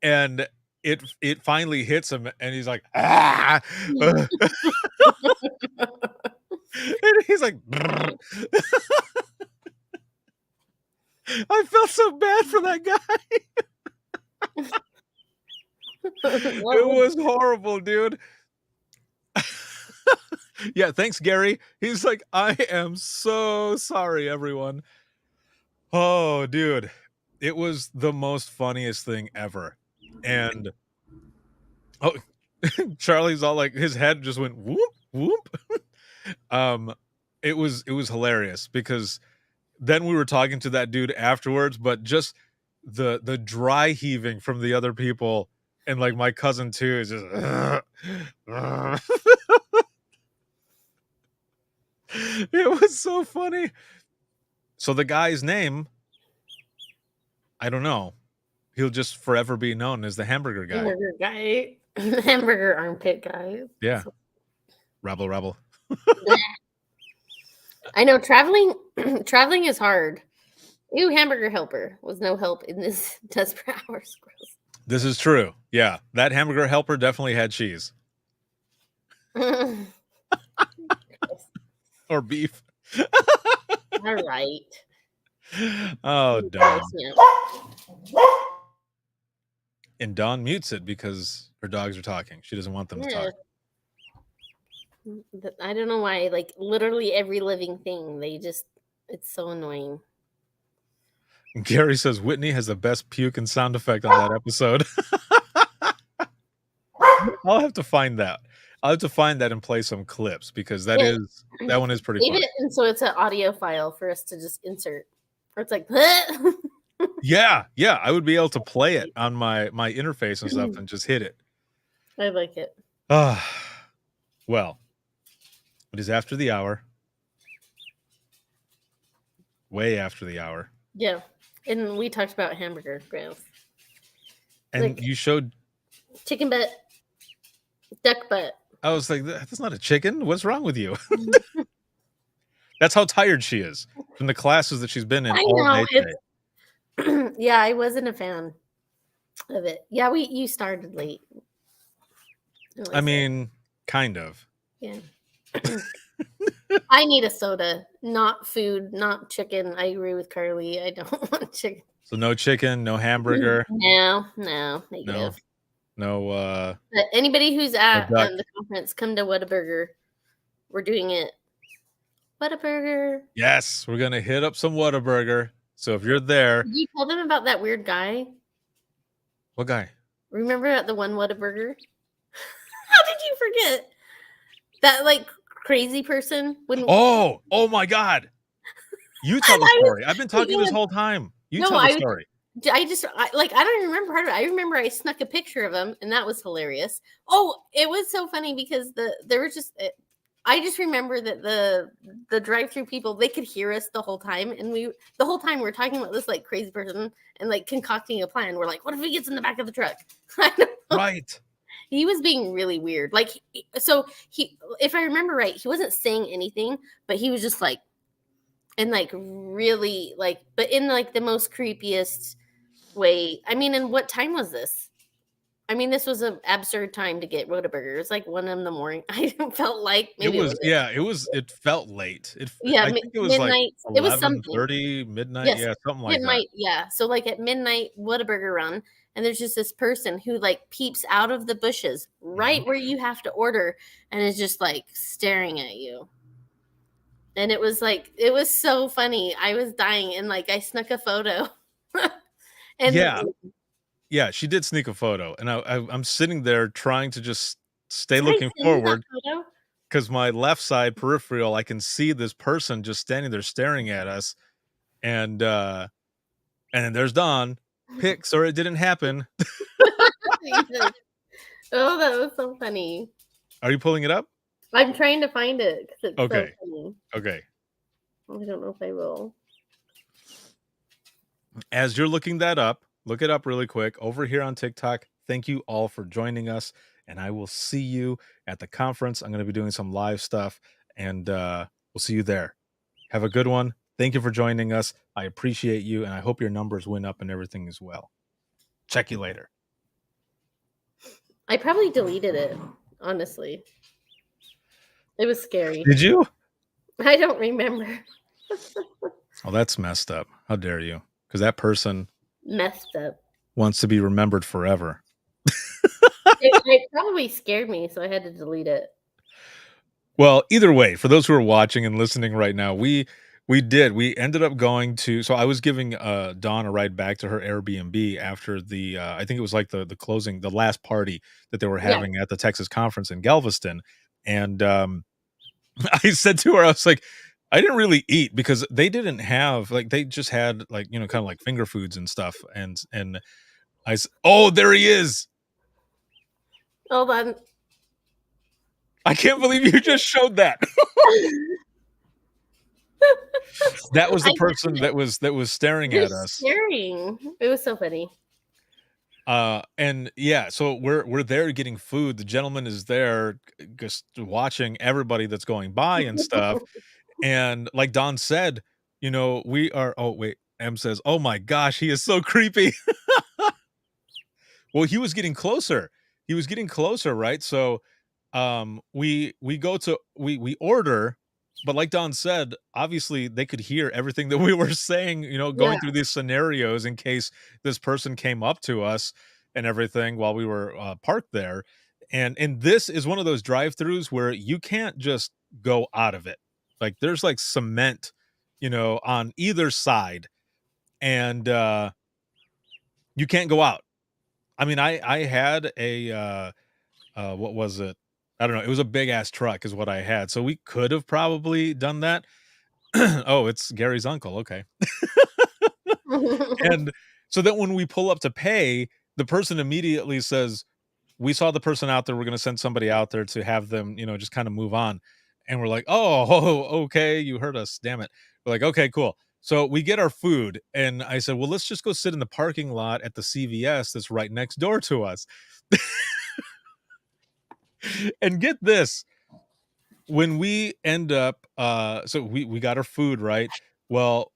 And it finally hits him, and he's like, ah, and he's like, "Brrr." I felt so bad for that guy. It was horrible, dude. Yeah, thanks, Gary. He's like, I am so sorry, everyone. Oh, dude, it was the most funniest thing ever. And oh, Charlie's all like, his head just went whoop whoop. It was hilarious because then we were talking to that dude afterwards, but just the dry heaving from the other people, and like my cousin too is just it was so funny. So the guy's name, I don't know. He'll just forever be known as the hamburger guy. Hamburger guy. Hamburger armpit guy. Yeah. Rabble rabble. I know traveling is hard. Ew, hamburger helper was no help in this desperate hours. Gross. This is true. Yeah. That hamburger helper definitely had cheese or beef. All right. Oh, Dawn. And Dawn mutes it because her dogs are talking. She doesn't want them to talk. I don't know why. Like literally every living thing, it's so annoying. Gary says Whitney has the best puke and sound effect on that episode. I'll have to find that. I'll have to find that and play some clips because that one is pretty Save funny. it, and so it's an audio file for us to just insert. Or it's like, Yeah, I would be able to play it on my interface and stuff and just hit it. I like it. Well, it is after the hour. Way after the hour. Yeah. And we talked about hamburger grills. And Like- you showed, Chicken butt, duck butt. I was like, that's not a chicken. What's wrong with you? That's how tired she is from the classes that she's been in I all know, day today. Yeah, I wasn't a fan of it. Yeah, you started late. I mean, kind of. Yeah. I need a soda, not food, not chicken. I agree with Carly. I don't want chicken. So no chicken, no hamburger, No, negative. no But anybody who's at duck. the conference, come to Whataburger. We're doing it. Whataburger. Yes, we're gonna hit up some Whataburger. So if you're there, Did you tell them about that weird guy? what guy? Remember at the one Whataburger? How did you forget? That like crazy person when Oh my God! You tell the I was story. I've been talking this thinking- whole time. You No, tell the I was- story. I don't even remember part of it. I remember I snuck a picture of him, and that was hilarious. Oh, it was so funny because there was just. I just remember that the drive-through people, they could hear us the whole time, and the whole time we're talking about this like crazy person and like concocting a plan. We're like, what if he gets in the back of the truck? I don't know. Right. He was being really weird. Like, so he, if I remember right, he wasn't saying anything, but he was just like, and like really like, but in like the most creepiest way. I mean, and what time was this? I mean, this was an absurd time to get Whataburger. It was like 1 a.m. I felt like maybe It felt late. Yeah, I think it was midnight. like It was something. 11:30, midnight. Yes, Yeah, something like Midnight, yeah. So like at midnight, Whataburger run, and there's just this person who like peeps out of the bushes right where you have to order, and is just like staring at you. And it was so funny. I was dying, and like I snuck a photo. And Yeah, she did sneak a photo, and I'm sitting there trying to just stay Did I looking send you that forward photo? because my left side peripheral, I can see this person just standing there staring at us, and then there's Dawn. Pics or it didn't happen. Oh, that was so funny. Are you pulling it up? I'm trying to find it because it's Okay. so funny. Okay. I don't know if I will. As you're looking that up, look it up really quick over here on TikTok. Thank you all for joining us, and I will see you at the conference. I'm going to be doing some live stuff, and we'll see you there. Have a good one. Thank you for joining us. I appreciate you, and I hope your numbers went up and everything as well. Check you later. I probably deleted it, honestly. It was scary. Did you? I don't remember. Oh, that's messed up. How dare you? Because that person Messed up. wants to be remembered forever. It probably scared me, so I had to delete it. Well, either way, for those who are watching and listening right now, we ended up going to, so I was giving Dawn a ride back to her Airbnb after the I think it was like the closing, the last party that they were Yeah. having at the Texas conference in Galveston. And I said to her, I was like, I didn't really eat because they didn't have, like, they just had, like, you know, kind of like finger foods and stuff. And oh, there he is. Hold on. I can't believe you just showed that. That was the I- person that was staring You're at us. staring. It was so funny. And yeah, so we're there getting food. The gentleman is there just watching everybody that's going by and stuff. And like Don said, you know, we are, oh wait, M says, oh my gosh, he is so creepy. Well, he was getting closer. He was getting closer, right? So we go to, we order, but like Don said, obviously they could hear everything that we were saying, you know, going Yeah. through these scenarios in case this person came up to us and everything while we were parked there. And this is one of those drive-throughs where you can't just go out of it. Like there's like cement, you know, on either side, and you can't go out. I mean, I had a what was it? I don't know. It was a big ass truck is what I had. So we could have probably done that. Oh, it's Gary's uncle. Okay. And so that when we pull up to pay, the person immediately says, we saw the person out there. We're going to send somebody out there to have them, you know, just kind of move on. And we're like, oh, okay. You heard us. Damn it. We're like, okay, cool. So we get our food. And I said, well, let's just go sit in the parking lot at the CVS that's right next door to us. And get this, when we end up, so we got our food, right? Well,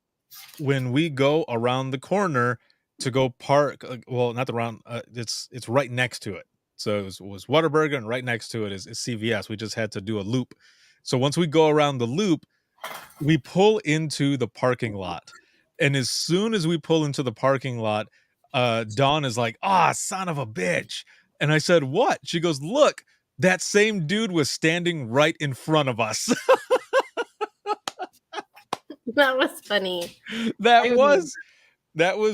when we go around the corner to go park, well, not the round, it's right next to it. So it was Whataburger, and right next to it is CVS. We just had to do a loop. So once we go around the loop, we pull into the parking lot. And as soon as we pull into the parking lot, Dawn is like, ah, son of a bitch. And I said, what? She goes, look, that same dude was standing right in front of us. That was funny. That was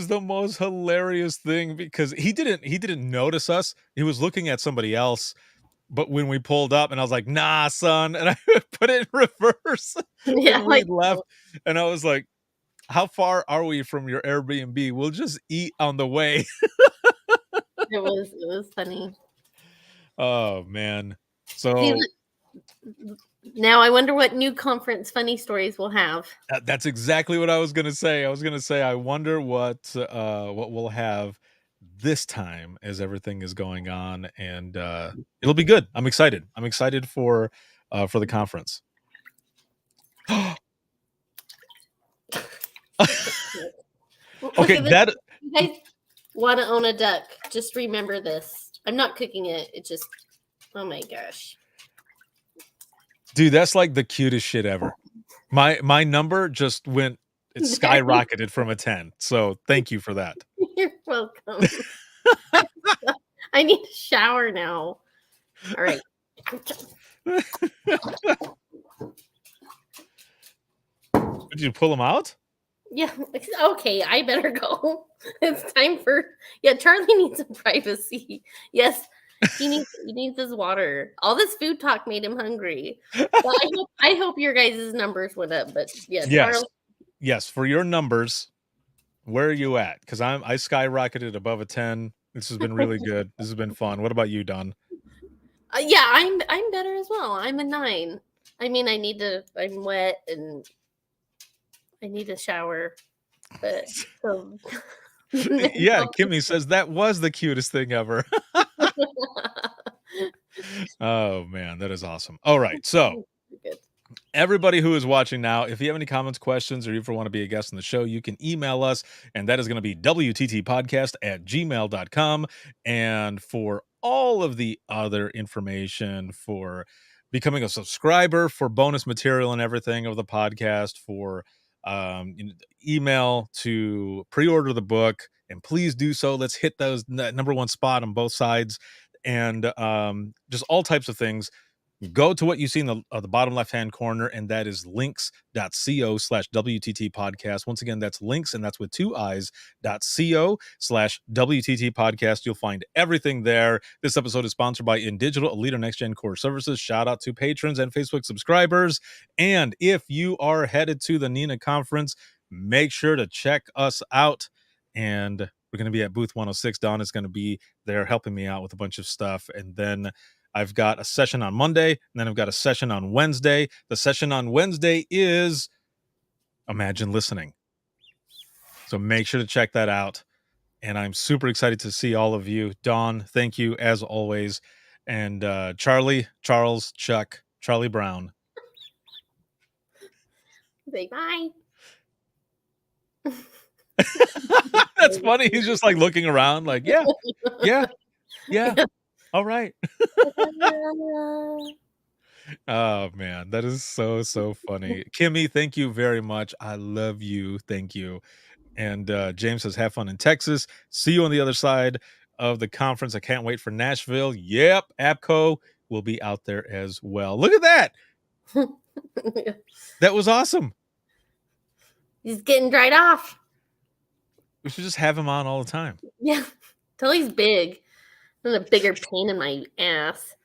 the most hilarious thing because he didn't notice us. He was looking at somebody else. But when we pulled up, and I was like, nah, son, and I put it in reverse. Yeah, And we like, left, and I was like, how far are we from your Airbnb? We'll just eat on the way. it was funny. Oh man. See, So look, now I wonder what new conference funny stories we'll have. that's exactly what I was gonna say. I was gonna say, I wonder what we'll have this time as everything is going on, and it'll be good. I'm excited. I'm excited for the conference. Look Okay, at this. that You guys want to own a duck? Just remember this. I'm not cooking it. It just, oh my gosh. dude, that's like the cutest shit ever. My number just went, it skyrocketed from a 10. So thank you for that. You're welcome. I need a shower now. All right. Did you pull them out? Yeah. Okay. I better go. It's time for. Yeah. Charlie needs some privacy. Yes. He needs his water. All this food talk made him hungry. Well, I hope your guys' numbers went up. But yeah. Yes. Charlie, Yes, for your numbers, where are you at? Because I skyrocketed above a 10. This has been really good. This has been fun. What about you, Don? yeah. I'm better as well. I'm a 9. I mean, I'm wet and I need a shower. But so. Yeah, Kimmy says that was the cutest thing ever. Oh man, that is awesome. All right, so Good. everybody who is watching now, if you have any comments, questions, or you ever want to be a guest on the show, you can email us, and that is going to be wttpodcast@gmail.com. And for all of the other information for becoming a subscriber, for bonus material and everything of the podcast, for email to pre-order the book, and please do so. Let's hit that number one spot on both sides, and just all types of things. Go to what you see in the bottom left hand corner, and that is links.co/WTT podcast. Once again, that's links, and that's with 2 eyes.co/WTT podcast. You'll find everything there. This episode is sponsored by InDigital, a leader next gen core services. Shout out to patrons and Facebook subscribers. And if you are headed to the NENA conference, make sure to check us out. And we're going to be at booth 106. Don is going to be there helping me out with a bunch of stuff. And then I've got a session on Monday, and then I've got a session on Wednesday. The session on Wednesday is Imagine Listening. So make sure to check that out. And I'm super excited to see all of you. Dawn, thank you as always. And Charlie, Charles, Chuck, Charlie Brown. Say bye. That's funny. He's just like looking around like, yeah. All right. Oh man, that is so funny. Kimmy, thank you very much. I love you. Thank you. And James says, have fun in Texas. See you on the other side of the conference. I can't wait for Nashville. Yep, APCO will be out there as well. Look at that. That was awesome. He's getting dried off. We should just have him on all the time. Yeah, till he's big. And a bigger pain in my ass.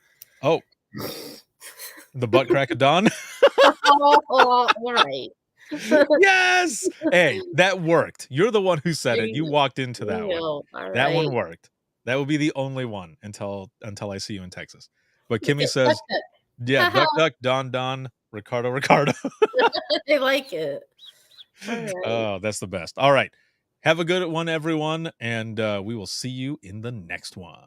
Oh, the butt crack of Dawn. All right. Yes. Hey, that worked. You're the one who said it. You walked into that one. All That one right. worked. That will be the only one until I see you in Texas. But Kimmy says, yeah, duck, Don, Ricardo. I like it. All right. Oh, that's the best. All right. Have a good one, everyone. And we will see you in the next one.